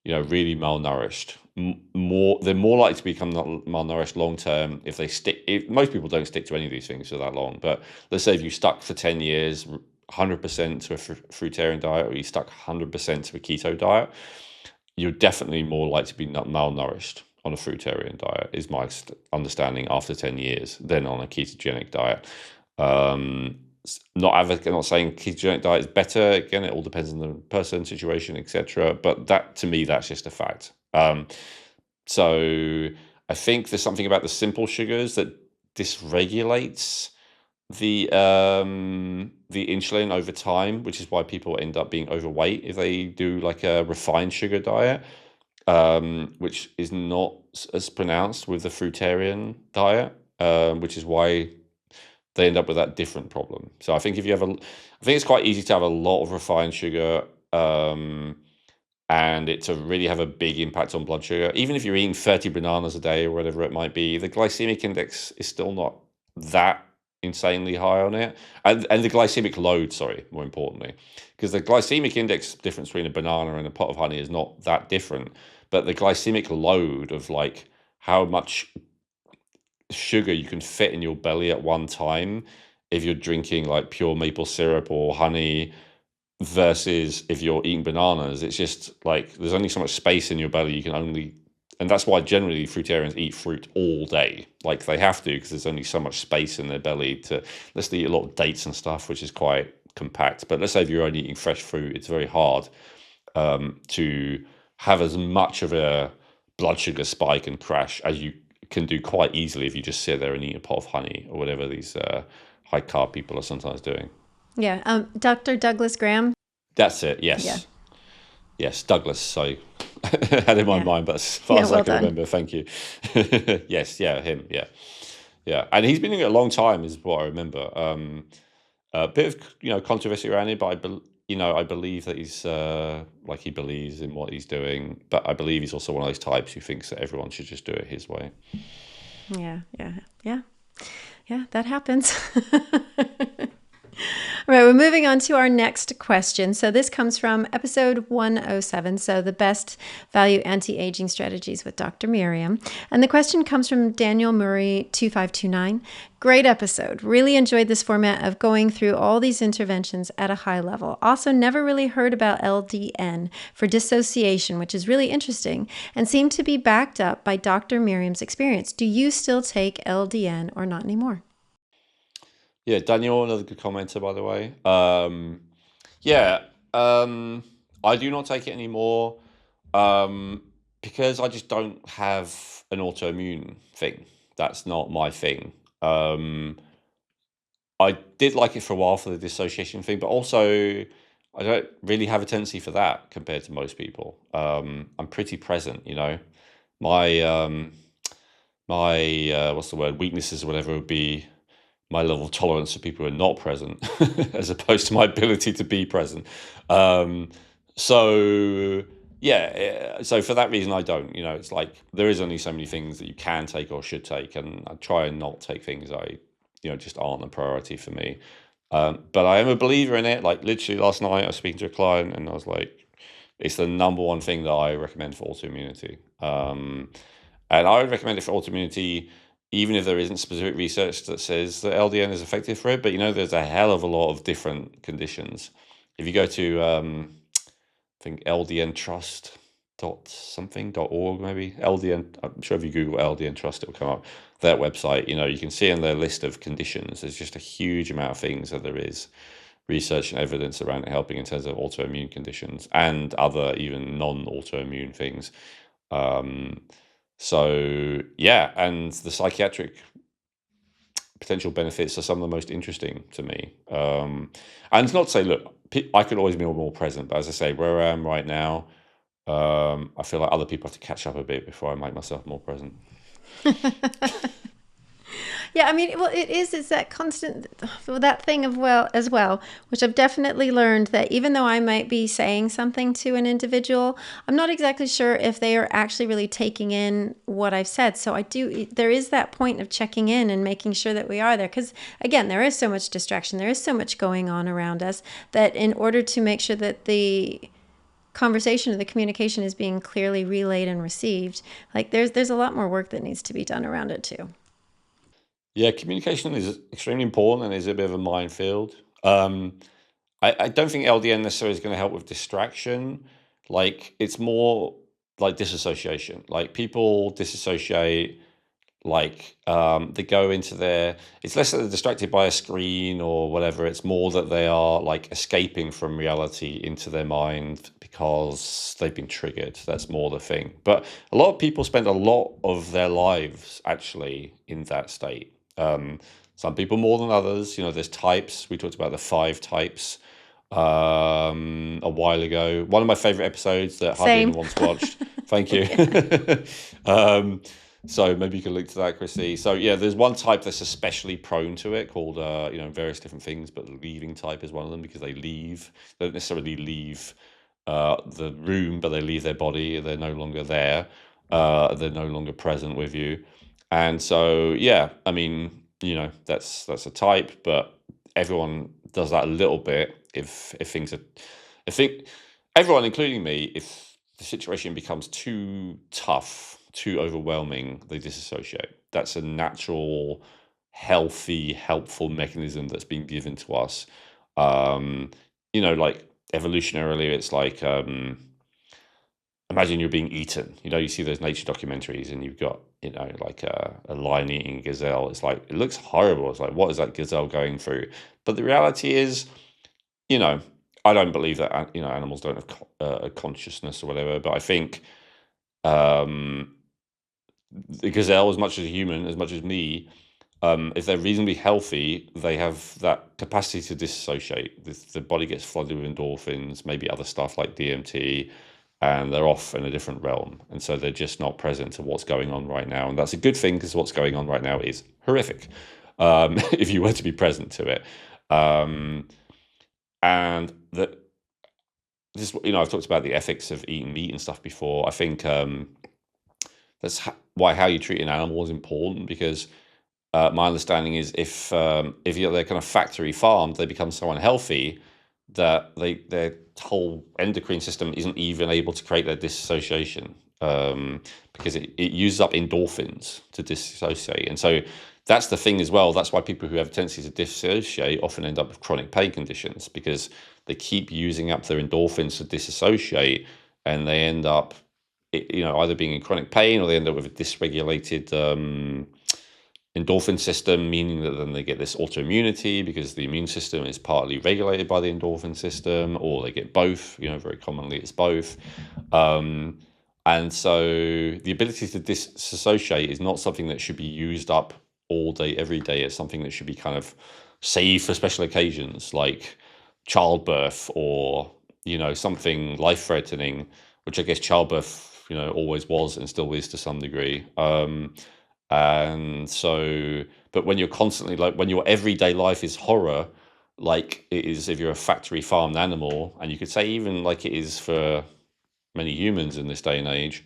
really malnourished. They're more likely to become malnourished long term if they stick. If most people don't stick to any of these things for that long, but let's say if you stuck for 10 years, 100% to a fruitarian diet, or you stuck 100% to a keto diet, you're definitely more likely to be malnourished on a fruitarian diet, is my understanding, after 10 years than on a ketogenic diet. Not saying ketogenic diet is better. Again, it all depends on the person, situation, etc. But that, to me, that's just a fact. So I think there's something about the simple sugars that dysregulates the insulin over time, which is why people end up being overweight if they do like a refined sugar diet, which is not as pronounced with the fruitarian diet, which is why they end up with that different problem. So I think I think it's quite easy to have a lot of refined sugar, and it to really have a big impact on blood sugar. Even if you're eating 30 bananas a day or whatever it might be, the glycemic index is still not that insanely high on it. And the glycemic load, sorry, more importantly, because the glycemic index difference between a banana and a pot of honey is not that different. But the glycemic load of like how much sugar you can fit in your belly at one time if you're drinking like pure maple syrup or honey versus if you're eating bananas, it's just like there's only so much space in your belly. You can only, and that's why generally fruitarians eat fruit all day. Like they have to, because there's only so much space in their belly to, let's eat a lot of dates and stuff, which is quite compact. But let's say if you're only eating fresh fruit, it's very hard to have as much of a blood sugar spike and crash as you can do quite easily if you just sit there and eat a pot of honey or whatever these high carb people are sometimes doing. Yeah. Dr. Douglas Graham. That's it. Yes. Yeah. Yes. Douglas. So had in my mind, but as far as I can remember, thank you. Yes. Yeah. Him. Yeah. Yeah. And he's been doing it a long time, is what I remember. A bit of controversy around it, but I believe that he's like he believes in what he's doing. But I believe he's also one of those types who thinks that everyone should just do it his way. Yeah. That happens. All right, we're moving on to our next question. So this comes from episode 107, so the best value anti-aging strategies with Dr. Miriam. And the question comes from Daniel Murray 2529. Great episode. Really enjoyed this format of going through all these interventions at a high level. Also never really heard about LDN for dissociation, which is really interesting and seemed to be backed up by Dr. Miriam's experience. Do you still take LDN or not anymore? Yeah, Daniel, another good commenter, by the way. I do not take it anymore because I just don't have an autoimmune thing. That's not my thing. I did like it for a while for the dissociation thing, but also I don't really have a tendency for that compared to most people. I'm pretty present, My what's the word? Weaknesses or whatever would be my level of tolerance for people who are not present, as opposed to my ability to be present. So for that reason, I don't. It's like there is only so many things that you can take or should take, and I try and not take things just aren't a priority for me. But I am a believer in it. Like literally last night, I was speaking to a client, and I was like, it's the number one thing that I recommend for autoimmunity. And I would recommend it for autoimmunity, even if there isn't specific research that says that LDN is effective for it. But there's a hell of a lot of different conditions. If you go to, I think ldntrust.org, maybe LDN. I'm sure if you Google LDN Trust, it will come up. Their website, you can see in their list of conditions, there's just a huge amount of things that there is research and evidence around it helping in terms of autoimmune conditions and other even non-autoimmune things. And the psychiatric potential benefits are some of the most interesting to me. And it's not to say, look, I could always be more present, but as I say, where I am right now, I feel like other people have to catch up a bit before I make myself more present. Yeah, it's that constant, that thing as well, which I've definitely learned that even though I might be saying something to an individual, I'm not exactly sure if they are actually really taking in what I've said. So there is that point of checking in and making sure that we are there. Because again, there is so much distraction. There is so much going on around us that in order to make sure that the conversation or the communication is being clearly relayed and received, like there's a lot more work that needs to be done around it too. Yeah, communication is extremely important and is a bit of a minefield. I don't think LDN necessarily is going to help with distraction. Like it's more like disassociation. Like people disassociate, like they go into it's less that they're distracted by a screen or whatever. It's more that they are like escaping from reality into their mind because they've been triggered. That's more the thing. But a lot of people spend a lot of their lives actually in that state. Some people more than others. There's types. We talked about the 5 types a while ago. One of my favorite episodes that hardly anyone's watched. Thank you. So maybe you can link to that, Chrissy. So yeah, there's one type that's especially prone to it called, various different things, but leaving type is one of them because they leave. They don't necessarily leave the room, but they leave their body. They're no longer there. They're no longer present with you. And so, yeah, I mean, that's a type, but everyone does that a little bit if things are, I think everyone, including me, if the situation becomes too tough, too overwhelming, they disassociate. That's a natural, healthy, helpful mechanism that's been given to us. Um, like evolutionarily, it's like imagine you're being eaten. You see those nature documentaries, and you've got like a lion eating a gazelle. It's like it looks horrible. It's like, what is that gazelle going through? But the reality is, you know, I don't believe that animals don't have a consciousness or whatever. But I think um, the gazelle, as much as a human, as much as me, if they're reasonably healthy, they have that capacity to dissociate. The body gets flooded with endorphins, maybe other stuff like DMT, and they're off in a different realm. And so they're just not present to what's going on right now. And that's a good thing, because what's going on right now is horrific, if you were to be present to it. And that this, I've talked about the ethics of eating meat and stuff before. I think that's why how you treat an animal is important, because my understanding is if they're kind of factory farmed, they become so unhealthy that their whole endocrine system isn't even able to create their dissociation, because it uses up endorphins to dissociate. And so that's the thing as well. That's why people who have a tendency to dissociate often end up with chronic pain conditions, because they keep using up their endorphins to dissociate, and they end up either being in chronic pain, or they end up with a dysregulated endorphin system, meaning that then they get this autoimmunity because the immune system is partly regulated by the endorphin system, or they get both. Very commonly it's both. And so the ability to disassociate is not something that should be used up all day, every day. It's something that should be kind of saved for special occasions like childbirth, or, something life-threatening, which I guess childbirth, always was and still is to some degree. And so, but when you're constantly, like, when your everyday life is horror, like it is if you're a factory farmed animal, and you could say even like it is for many humans in this day and age,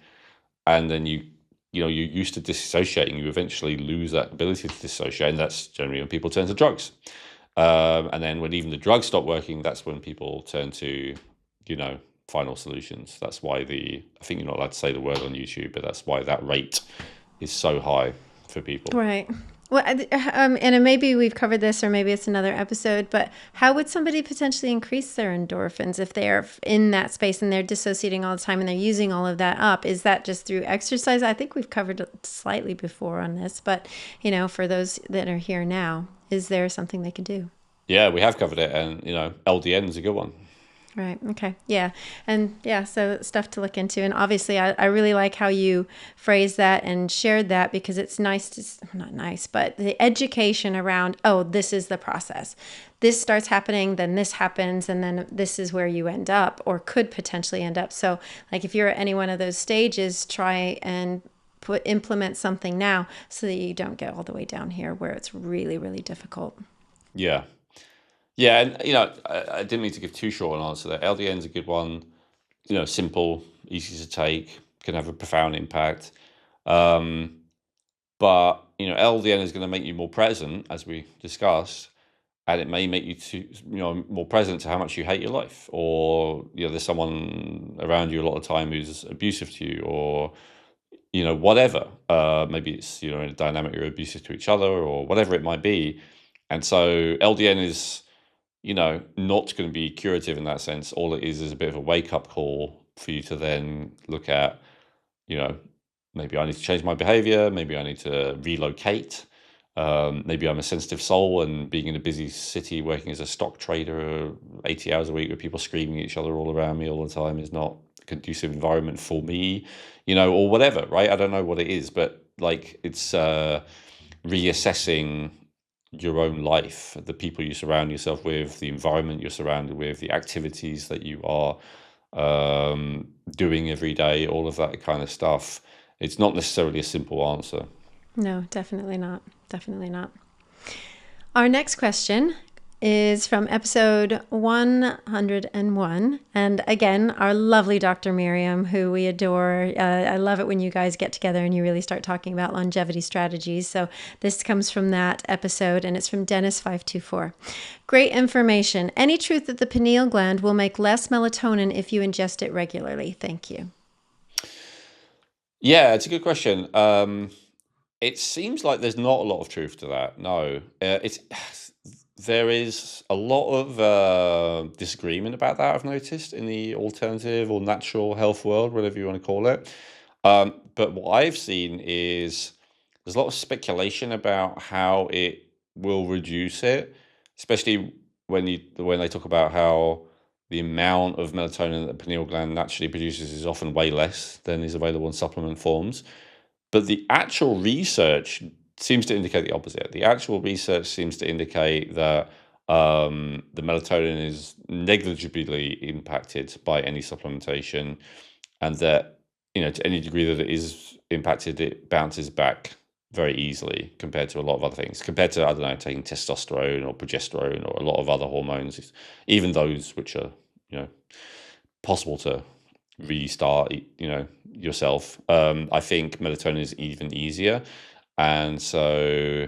and then you're used to dissociating, you eventually lose that ability to dissociate, and that's generally when people turn to drugs. And then when even the drugs stop working, that's when people turn to, final solutions. That's why I think you're not allowed to say the word on YouTube, but that's why that rate is so high for people. Right. Well, and maybe we've covered this, or maybe it's another episode, but how would somebody potentially increase their endorphins if they're in that space and they're dissociating all the time and they're using all of that up? Is that just through exercise? I think we've covered it slightly before on this, but, for those that are here now, is there something they can do? Yeah, we have covered it, and LDN is a good one. Right. Okay. Yeah. And yeah, so stuff to look into. And obviously, I really like how you phrased that and shared that, because it's nice to, not nice, but the education around, oh, this is the process. This starts happening, then this happens, and then this is where you end up, or could potentially end up. So like if you're at any one of those stages, try and implement something now so that you don't get all the way down here where it's really, really difficult. Yeah. Yeah, and I didn't mean to give too short an answer there. LDN's a good one. Simple, easy to take, can have a profound impact. But LDN is going to make you more present, as we discussed, and it may make you more present to how much you hate your life, or there's someone around you a lot of time who's abusive to you, or whatever. Maybe it's in a dynamic you're abusive to each other, or whatever it might be. And so LDN is not going to be curative in that sense. All it is a bit of a wake-up call for you to then look at, maybe I need to change my behavior, maybe I need to relocate, maybe I'm a sensitive soul, and being in a busy city working as a stock trader 80 hours a week with people screaming at each other all around me all the time is not a conducive environment for me, or whatever, right? I don't know what it is, but like it's reassessing your own life, the people you surround yourself with, the environment you're surrounded with, the activities that you are doing every day, all of that kind of stuff. It's not necessarily a simple answer. No, definitely not. Definitely not. Our next question is from episode 101. And again, our lovely Dr. Miriam, who we adore. I love it when you guys get together and you really start talking about longevity strategies. So this comes from that episode, and it's from Dennis524. Great information. Any truth that the pineal gland will make less melatonin if you ingest it regularly? Thank you. Yeah, it's a good question. It seems like there's not a lot of truth to that. No, there is a lot of disagreement about that, I've noticed, in the alternative or natural health world, whatever you want to call it. But what I've seen is there's a lot of speculation about how it will reduce it, especially when they talk about how the amount of melatonin that the pineal gland naturally produces is often way less than is available in supplement forms. But the actual research seems to indicate the opposite. The actual research seems to indicate that the melatonin is negligibly impacted by any supplementation, and that, to any degree that it is impacted, it bounces back very easily compared to a lot of other things. Compared to, I don't know, taking testosterone or progesterone or a lot of other hormones, even those which are, possible to restart, yourself. I think melatonin is even easier. And so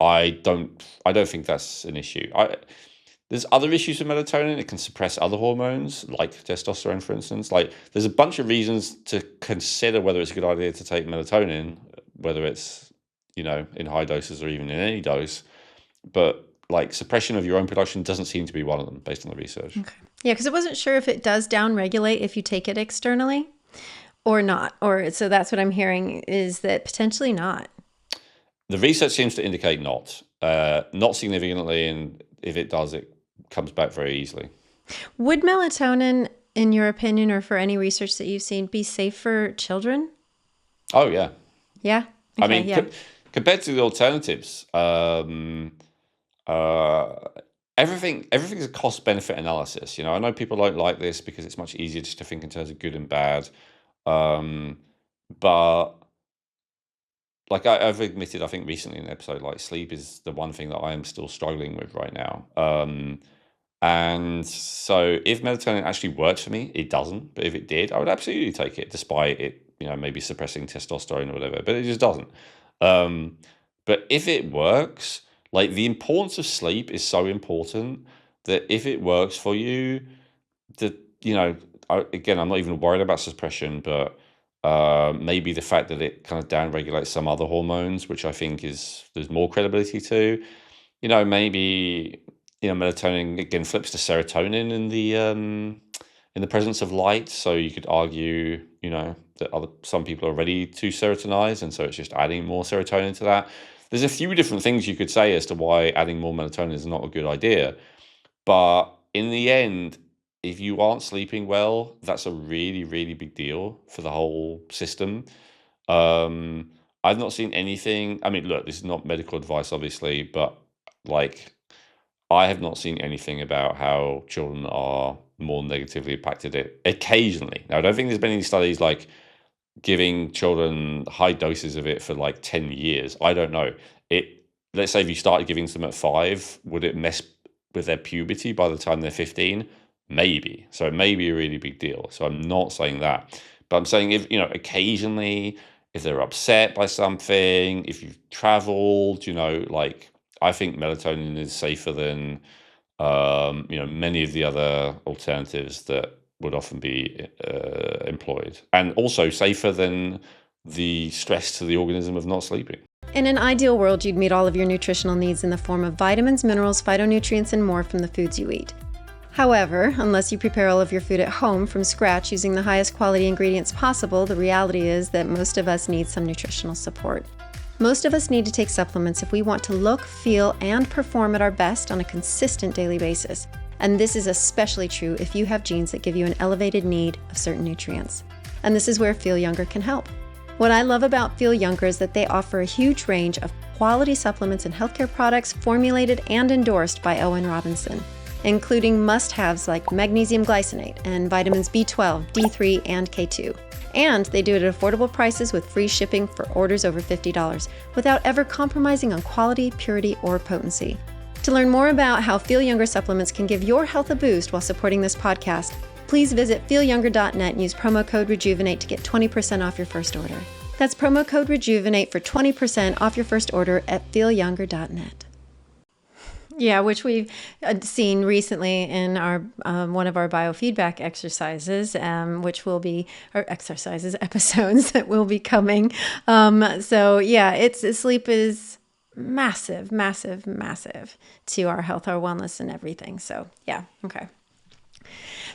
I don't think that's an issue. There's other issues with melatonin. It can suppress other hormones, like testosterone, for instance. Like, there's a bunch of reasons to consider whether it's a good idea to take melatonin, whether it's, in high doses or even in any dose. But like, suppression of your own production doesn't seem to be one of them based on the research. Okay. Yeah, because I wasn't sure if it does downregulate if you take it externally or not. So that's what I'm hearing, is that potentially not. The research seems to indicate not significantly, and if it does, it comes back very easily. Would melatonin, in your opinion, or for any research that you've seen, be safe for children? Oh, yeah. Yeah? Okay, I mean, compared to the alternatives, everything's a cost-benefit analysis. I know people don't like this because it's much easier just to think in terms of good and bad. But like I've admitted, I think recently in an episode, like, sleep is the one thing that I am still struggling with right now. And so if melatonin actually works for me, it doesn't. But if it did, I would absolutely take it, despite it, maybe suppressing testosterone or whatever. But it just doesn't. But if it works, like, the importance of sleep is so important that if it works for you, again, I'm not even worried about suppression, but maybe the fact that it kind of downregulates some other hormones, which I think there's more credibility to. Maybe melatonin again flips to serotonin in the presence of light. So you could argue, that some people are already too serotonized, and so it's just adding more serotonin to that. There's a few different things you could say as to why adding more melatonin is not a good idea. But in the end, if you aren't sleeping well, that's a really, really big deal for the whole system. I've not seen anything. I mean, look, this is not medical advice, obviously, but like, I have not seen anything about how children are more negatively impacted occasionally. Now, I don't think there's been any studies like giving children high doses of it for like 10 years. I don't know. Let's say if you started giving them at 5, would it mess with their puberty by the time they're 15? Maybe. So it may be a really big deal. So I'm not saying that. But I'm saying, if, occasionally, if they're upset by something, if you've traveled, like, I think melatonin is safer than, many of the other alternatives that would often be employed, and also safer than the stress to the organism of not sleeping. In an ideal world, you'd meet all of your nutritional needs in the form of vitamins, minerals, phytonutrients, and more from the foods you eat. However, unless you prepare all of your food at home from scratch using the highest quality ingredients possible, the reality is that most of us need some nutritional support. Most of us need to take supplements if we want to look, feel, and perform at our best on a consistent daily basis. And this is especially true if you have genes that give you an elevated need of certain nutrients. And this is where Feel Younger can help. What I love about Feel Younger is that they offer a huge range of quality supplements and healthcare products formulated and endorsed by Elwin Robinson, including must-haves like magnesium glycinate and vitamins B12, D3, and K2. And they do it at affordable prices with free shipping for orders over $50 without ever compromising on quality, purity, or potency. To learn more about how Feel Younger supplements can give your health a boost while supporting this podcast, please visit feelyounger.net and use promo code REJUVENATE to get 20% off your first order. That's promo code REJUVENATE for 20% off your first order at feelyounger.net. Yeah, which we've seen recently in our one of our biofeedback exercises, which will be our exercises episodes that will be coming. So yeah, sleep is massive, massive, massive to our health, our wellness, and everything. So yeah, okay.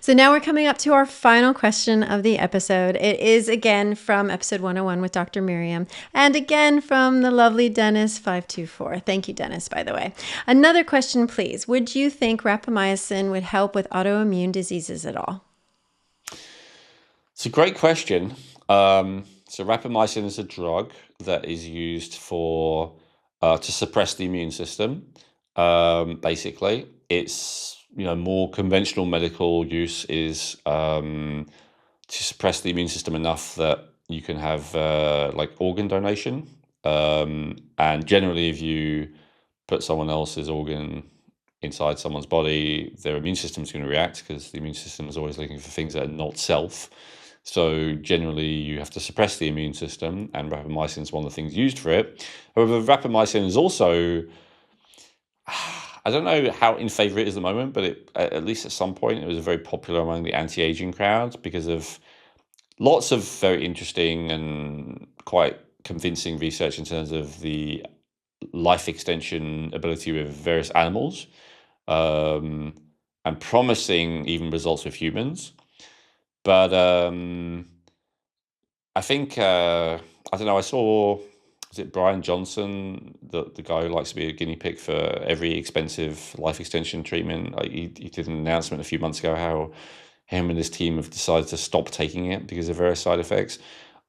So now we're coming up to our final question of the episode. It is again from episode 101 with Dr. Miriam, and again from the lovely Dennis524. Thank you, Dennis, by the way. Another question, please. Would you think rapamycin would help with autoimmune diseases at all? It's a great question. So rapamycin is a drug that is used for to suppress the immune system. Basically, it's more conventional medical use is to suppress the immune system enough that you can have like organ donation. And generally, if you put someone else's organ inside someone's body, their immune system is going to react because the immune system is always looking for things that are not self. So generally, you have to suppress the immune system, and rapamycin is one of the things used for it. However, rapamycin is also, I don't know how in favor it is at the moment, but at least at some point, it was very popular among the anti-aging crowd because of lots of very interesting and quite convincing research in terms of the life extension ability with various animals, and promising even results with humans. But I think, I don't know, I saw, is it Brian Johnson, the guy who likes to be a guinea pig for every expensive life extension treatment? He did an announcement a few months ago how him and his team have decided to stop taking it because of various side effects.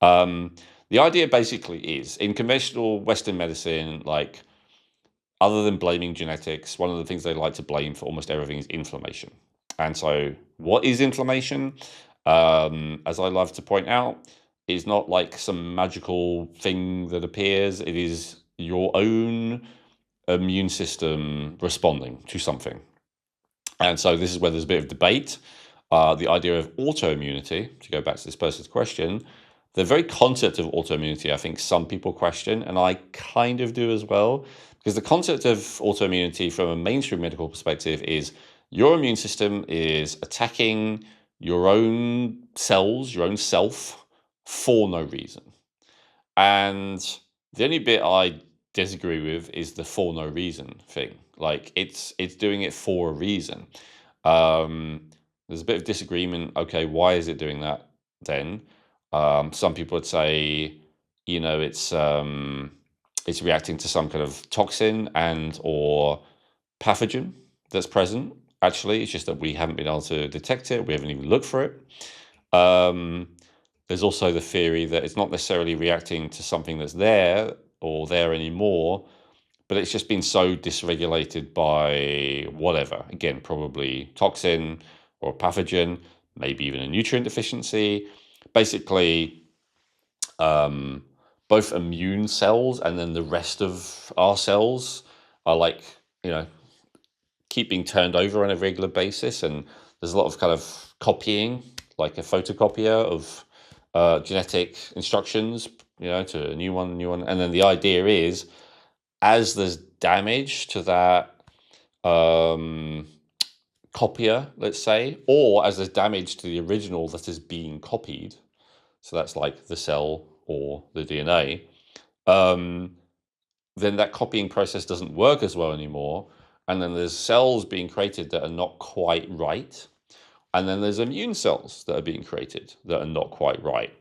The idea basically is, in conventional Western medicine, like, other than blaming genetics, one of the things they like to blame for almost everything is inflammation. And so what is inflammation? As I love to point out, is not like some magical thing that appears. It is your own immune system responding to something. And so this is where there's a bit of debate. The idea of autoimmunity, to go back to this person's question, the very concept of autoimmunity, I think some people question, and I kind of do as well, because the concept of autoimmunity from a mainstream medical perspective is your immune system is attacking your own cells, your own self, for no reason. And the only bit I disagree with is the for no reason thing. Like, it's doing it for a reason. There's a bit of disagreement. Okay, why is it doing that then? Some people would say, it's reacting to some kind of toxin and or pathogen that's present. Actually, it's just that we haven't been able to detect it. We haven't even looked for it. There's also the theory that it's not necessarily reacting to something that's there or there anymore, but it's just been so dysregulated by whatever. Again, probably toxin or pathogen, maybe even a nutrient deficiency. Basically, both immune cells and then the rest of our cells are like, keep being turned over on a regular basis. And there's a lot of kind of copying, like a photocopier of genetic instructions, to a new one. And then the idea is, as there's damage to that copier, let's say, or as there's damage to the original that is being copied, so that's like the cell or the DNA, then that copying process doesn't work as well anymore. And then there's cells being created that are not quite right. And then there's immune cells that are being created that are not quite right.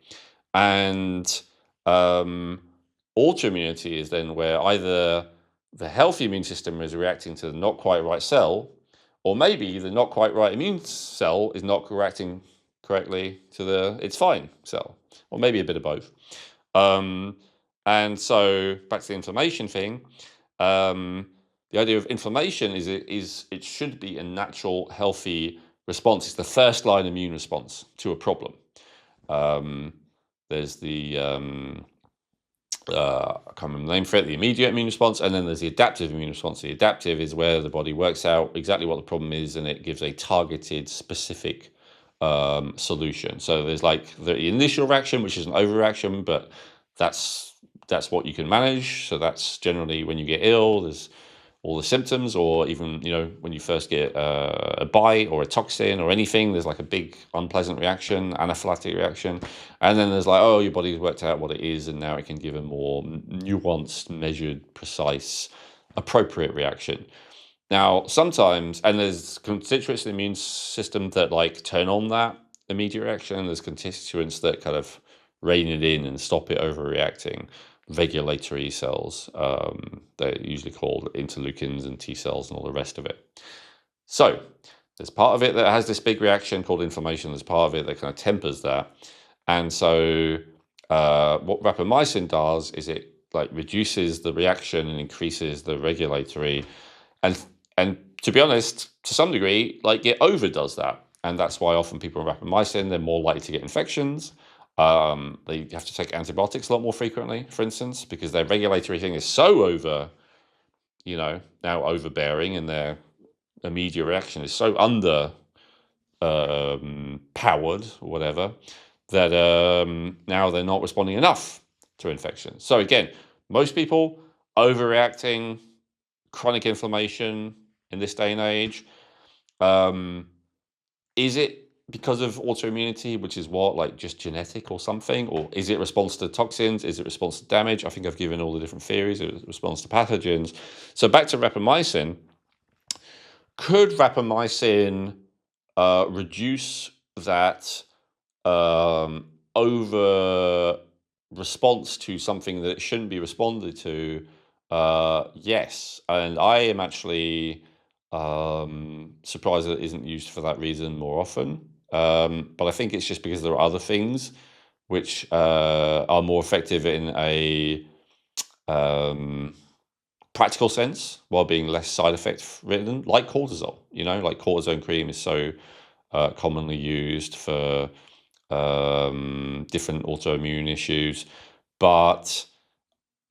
And autoimmunity is then where either the healthy immune system is reacting to the not quite right cell, or maybe the not quite right immune cell is not reacting correctly to the it's fine cell, or maybe a bit of both. And so back to the inflammation thing, the idea of inflammation is it should be a natural, healthy response. It's the first line immune response to a problem. There's the I can't remember the name for it, the immediate immune response, and then there's the adaptive immune response. The adaptive is where the body works out exactly what the problem is, and it gives a targeted, specific solution. So there's like the initial reaction, which is an overreaction, but that's what you can manage. So that's generally when you get ill, there's all the symptoms, or even when you first get a bite or a toxin or anything, there's like a big unpleasant reaction, anaphylactic reaction, and then there's like, oh, your body's worked out what it is, and now it can give a more nuanced, measured, precise, appropriate reaction. Now, sometimes, and there's constituents in the immune system that like turn on that immediate reaction, and there's constituents that kind of rein it in and stop it overreacting. Regulatory cells, they're usually called interleukins and T cells and all the rest of it. So there's part of it that has this big reaction called inflammation. There's part of it that kind of tempers that. And so what rapamycin does is it like reduces the reaction and increases the regulatory. And to be honest, to some degree, like it overdoes that. And that's why often people on rapamycin, they're more likely to get infections. They have to take antibiotics a lot more frequently, for instance, because their regulatory thing is so now overbearing, and their immediate reaction is so under powered or whatever, that now they're not responding enough to infection. So again, most people overreacting, chronic inflammation in this day and age. Is it because of autoimmunity, which is what, like just genetic or something? Or is it response to toxins? Is it response to damage? I think I've given all the different theories. It was response to pathogens. So back to rapamycin. Could rapamycin reduce that over response to something that it shouldn't be responded to? Yes. And I am actually surprised that it isn't used for that reason more often. But I think it's just because there are other things which are more effective in a practical sense while being less side effect ridden, like cortisol. Like cortisone cream is so commonly used for different autoimmune issues. But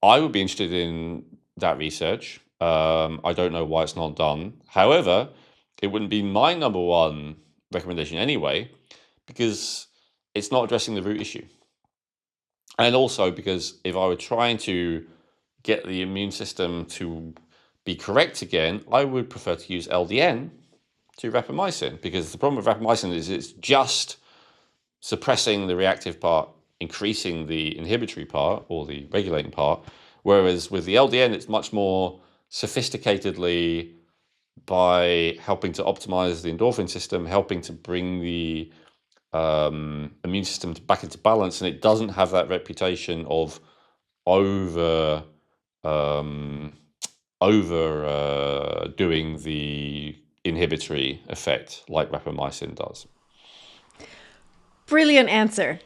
I would be interested in that research. I don't know why it's not done. However, it wouldn't be my number one recommendation anyway, because it's not addressing the root issue. And also because if I were trying to get the immune system to be correct again, I would prefer to use LDN to rapamycin, because the problem with rapamycin is it's just suppressing the reactive part, increasing the inhibitory part or the regulating part, whereas with the LDN it's much more sophisticatedly, by helping to optimize the endorphin system, helping to bring the immune system back into balance, and it doesn't have that reputation of overdoing the inhibitory effect like rapamycin does. Brilliant answer.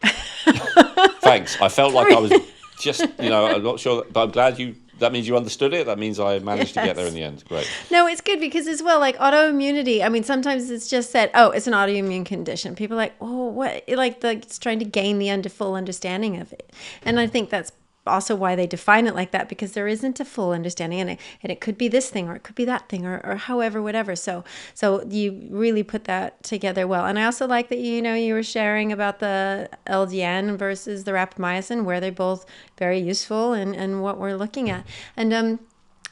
Thanks. I felt like I was just, I'm not sure, but I'm glad that means you understood it. That means I managed to get there in the end. Great. No, it's good because as well, like autoimmunity, I mean, sometimes it's just said, oh, it's an autoimmune condition. People are like, oh, what? It's trying to gain the full understanding of it. And I think that's also why they define it like that, because there isn't a full understanding, and it could be this thing or it could be that thing or however, whatever. So you really put that together well. And I also like that you were sharing about the LDN versus the rapamycin, where they're both very useful and what we're looking at. And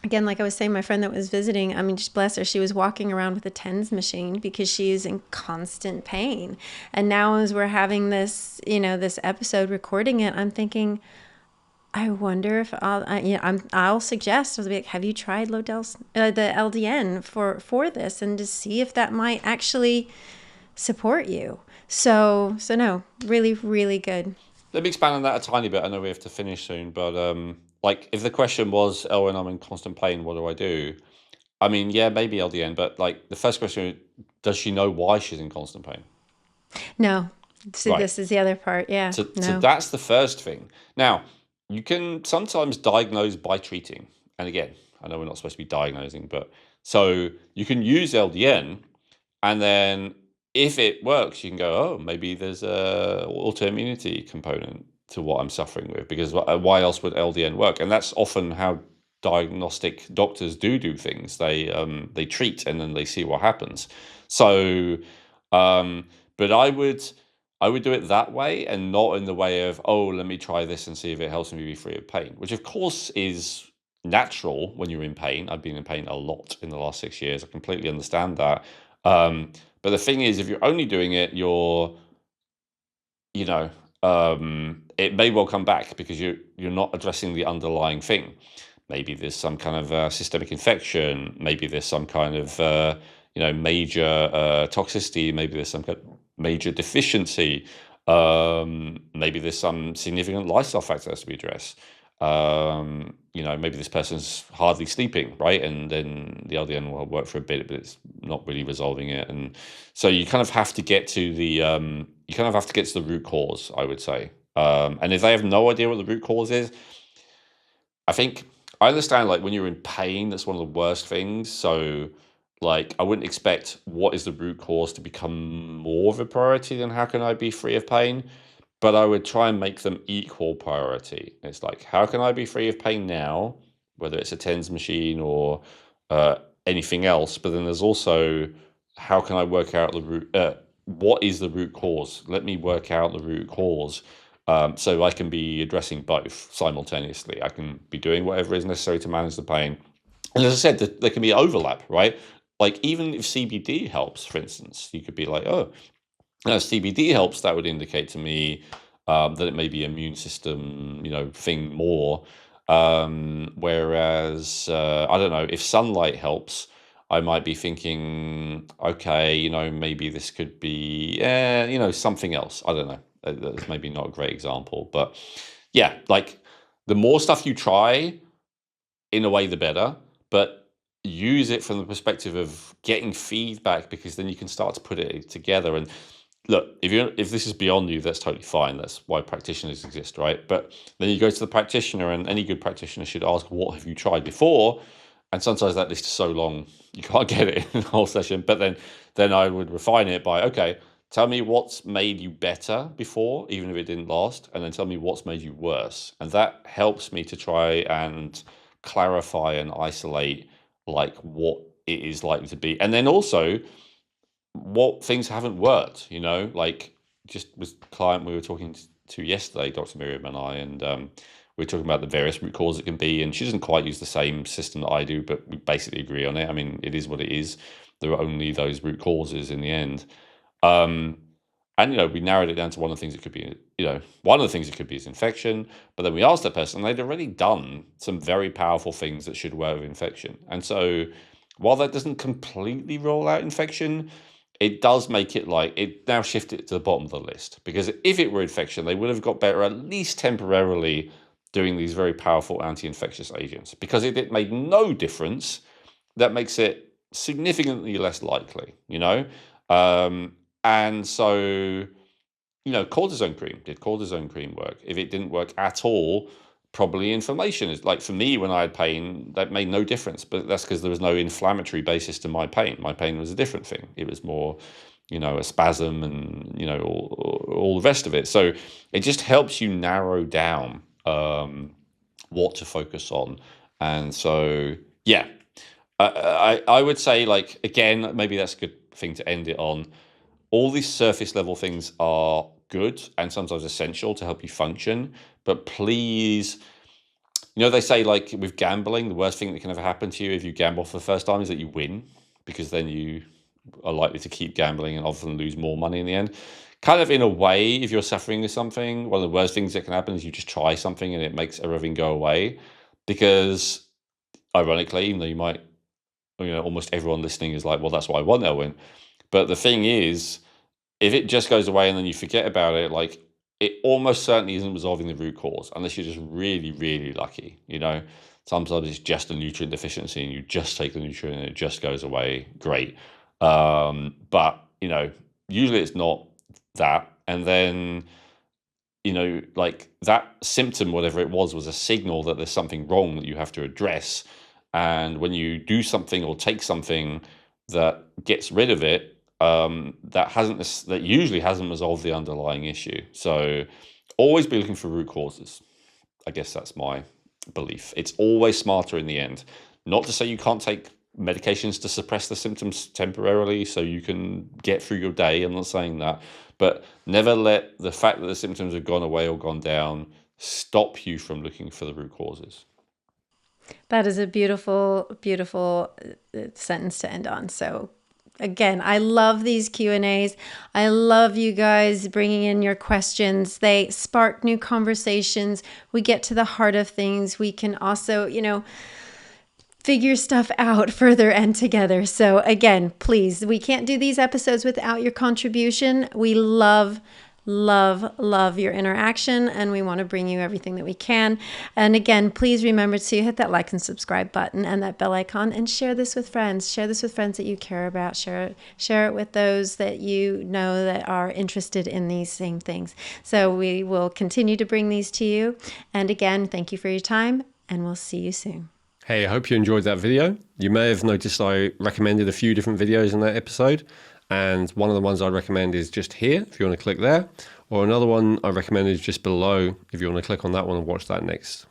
again, like I was saying, my friend that was visiting, I mean, just bless her, she was walking around with a TENS machine because she is in constant pain. And now as we're having this, this episode, recording it, I'm thinking, I wonder if I'll suggest, I'll be like, have you tried the LDN for this, and to see if that might actually support you. So no, really, really good. Let me expand on that a tiny bit. I know we have to finish soon, but like if the question was, Elwin, I'm in constant pain, what do I do? I mean, yeah, maybe LDN, but like the first question, does she know why she's in constant pain? No. So right. This is the other part. Yeah. So that's the first thing. Now, you can sometimes diagnose by treating. And again, I know we're not supposed to be diagnosing, but so you can use LDN, and then if it works, you can go, oh, maybe there's a autoimmunity component to what I'm suffering with, because why else would LDN work? And that's often how diagnostic doctors do things. They treat and then they see what happens. So, but I would do it that way, and not in the way of, oh, let me try this and see if it helps me be free of pain, which of course is natural when you're in pain. I've been in pain a lot in the last 6 years. I completely understand that. But the thing is, if you're only doing it, you know, it may well come back because you're not addressing the underlying thing. Maybe there's some kind of systemic infection. Maybe there's some kind of major toxicity. Maybe there's some kind of major deficiency. Maybe there's some significant lifestyle factor that has to be addressed. Maybe this person's hardly sleeping, right? And then the LDN will work for a bit, but it's not really resolving it. And so you kind of have to get to the root cause, I would say. And if they have no idea what the root cause is, I think I understand, like, when you're in pain, that's one of the worst things. So, like, I wouldn't expect what is the root cause to become more of a priority than how can I be free of pain. But I would try and make them equal priority. It's like, how can I be free of pain now, whether it's a TENS machine or anything else? But then there's also, how can I work out the root? What is the root cause? Let me work out the root cause. So I can be addressing both simultaneously. I can be doing whatever is necessary to manage the pain. And as I said, there can be overlap, right? Like, even if CBD helps, for instance, you could be like, oh, CBD helps, that would indicate to me that it may be immune system, thing more. Whereas, I don't know, if sunlight helps, I might be thinking, okay, maybe this could be, something else. I don't know. That's maybe not a great example, but yeah, like, the more stuff you try, in a way, the better. But use it from the perspective of getting feedback, because then you can start to put it together. And look, if this is beyond you, that's totally fine. That's why practitioners exist, right? But then you go to the practitioner, and any good practitioner should ask, what have you tried before? And sometimes that list is so long you can't get it in the whole session. But then I would refine it by, okay, tell me what's made you better before, even if it didn't last, and then tell me what's made you worse. And that helps me to try and clarify and isolate, like, what it is likely to be. And then also, what things haven't worked, like, just with the client we were talking to yesterday, Dr. Miriam and I, and we were talking about the various root causes it can be, and she doesn't quite use the same system that I do, but we basically agree on it. I mean, it is what it is. There are only those root causes in the end. And, we narrowed it down to one of the things it could be, one of the things it could be is infection. But then we asked that person, and they'd already done some very powerful things that should work with infection. And so, while that doesn't completely rule out infection, it does make it, like, it now shift it to the bottom of the list. Because if it were infection, they would have got better, at least temporarily, doing these very powerful anti-infectious agents. Because if it made no difference, that makes it significantly less likely, and so, cortisone cream. Did cortisone cream work? If it didn't work at all, probably inflammation. Is like, for me, when I had pain, that made no difference. But that's because there was no inflammatory basis to my pain. My pain was a different thing. It was more, a spasm, and all the rest of it. So it just helps you narrow down what to focus on. And so, yeah, I would say, like, again, maybe that's a good thing to end it on. All these surface level things are good and sometimes essential to help you function, but please, they say, like, with gambling, the worst thing that can ever happen to you if you gamble for the first time is that you win, because then you are likely to keep gambling and often lose more money in the end. Kind of, in a way, if you're suffering with something, one of the worst things that can happen is you just try something and it makes everything go away. Because, ironically, even though you might, almost everyone listening is like, well, that's what I want, Elwin. But the thing is, if it just goes away and then you forget about it, like, it almost certainly isn't resolving the root cause, unless you're just really, really lucky. Sometimes it's just a nutrient deficiency, and you just take the nutrient and it just goes away. Great. But usually it's not that. And then, like, that symptom, whatever it was a signal that there's something wrong that you have to address. And when you do something or take something that gets rid of it, that usually hasn't resolved the underlying issue. So Always be looking for root causes. I guess that's my belief. It's always smarter in the end. Not to say you can't take medications to suppress the symptoms temporarily so you can get through your day. I'm not saying that. But never let the fact that the symptoms have gone away or gone down stop you from looking for the root causes. That is a beautiful, beautiful sentence to end on. So again, I love these Q&As. I love you guys bringing in your questions. They spark new conversations. We get to the heart of things. We can also, figure stuff out further and together. So again, please, we can't do these episodes without your contribution. We love your interaction, and we want to bring you everything that we can. And again, please remember to hit that like and subscribe button and that bell icon, and share this with friends. Share this with friends that you care about. Share it with those that you know that are interested in these same things. So we will continue to bring these to you. And again, thank you for your time, and we'll see you soon. Hey, I hope you enjoyed that video. You may have noticed I recommended a few different videos in that episode. And one of the ones I recommend is just here, if you want to click there. Or another one I recommend is just below, if you want to click on that one and watch that next.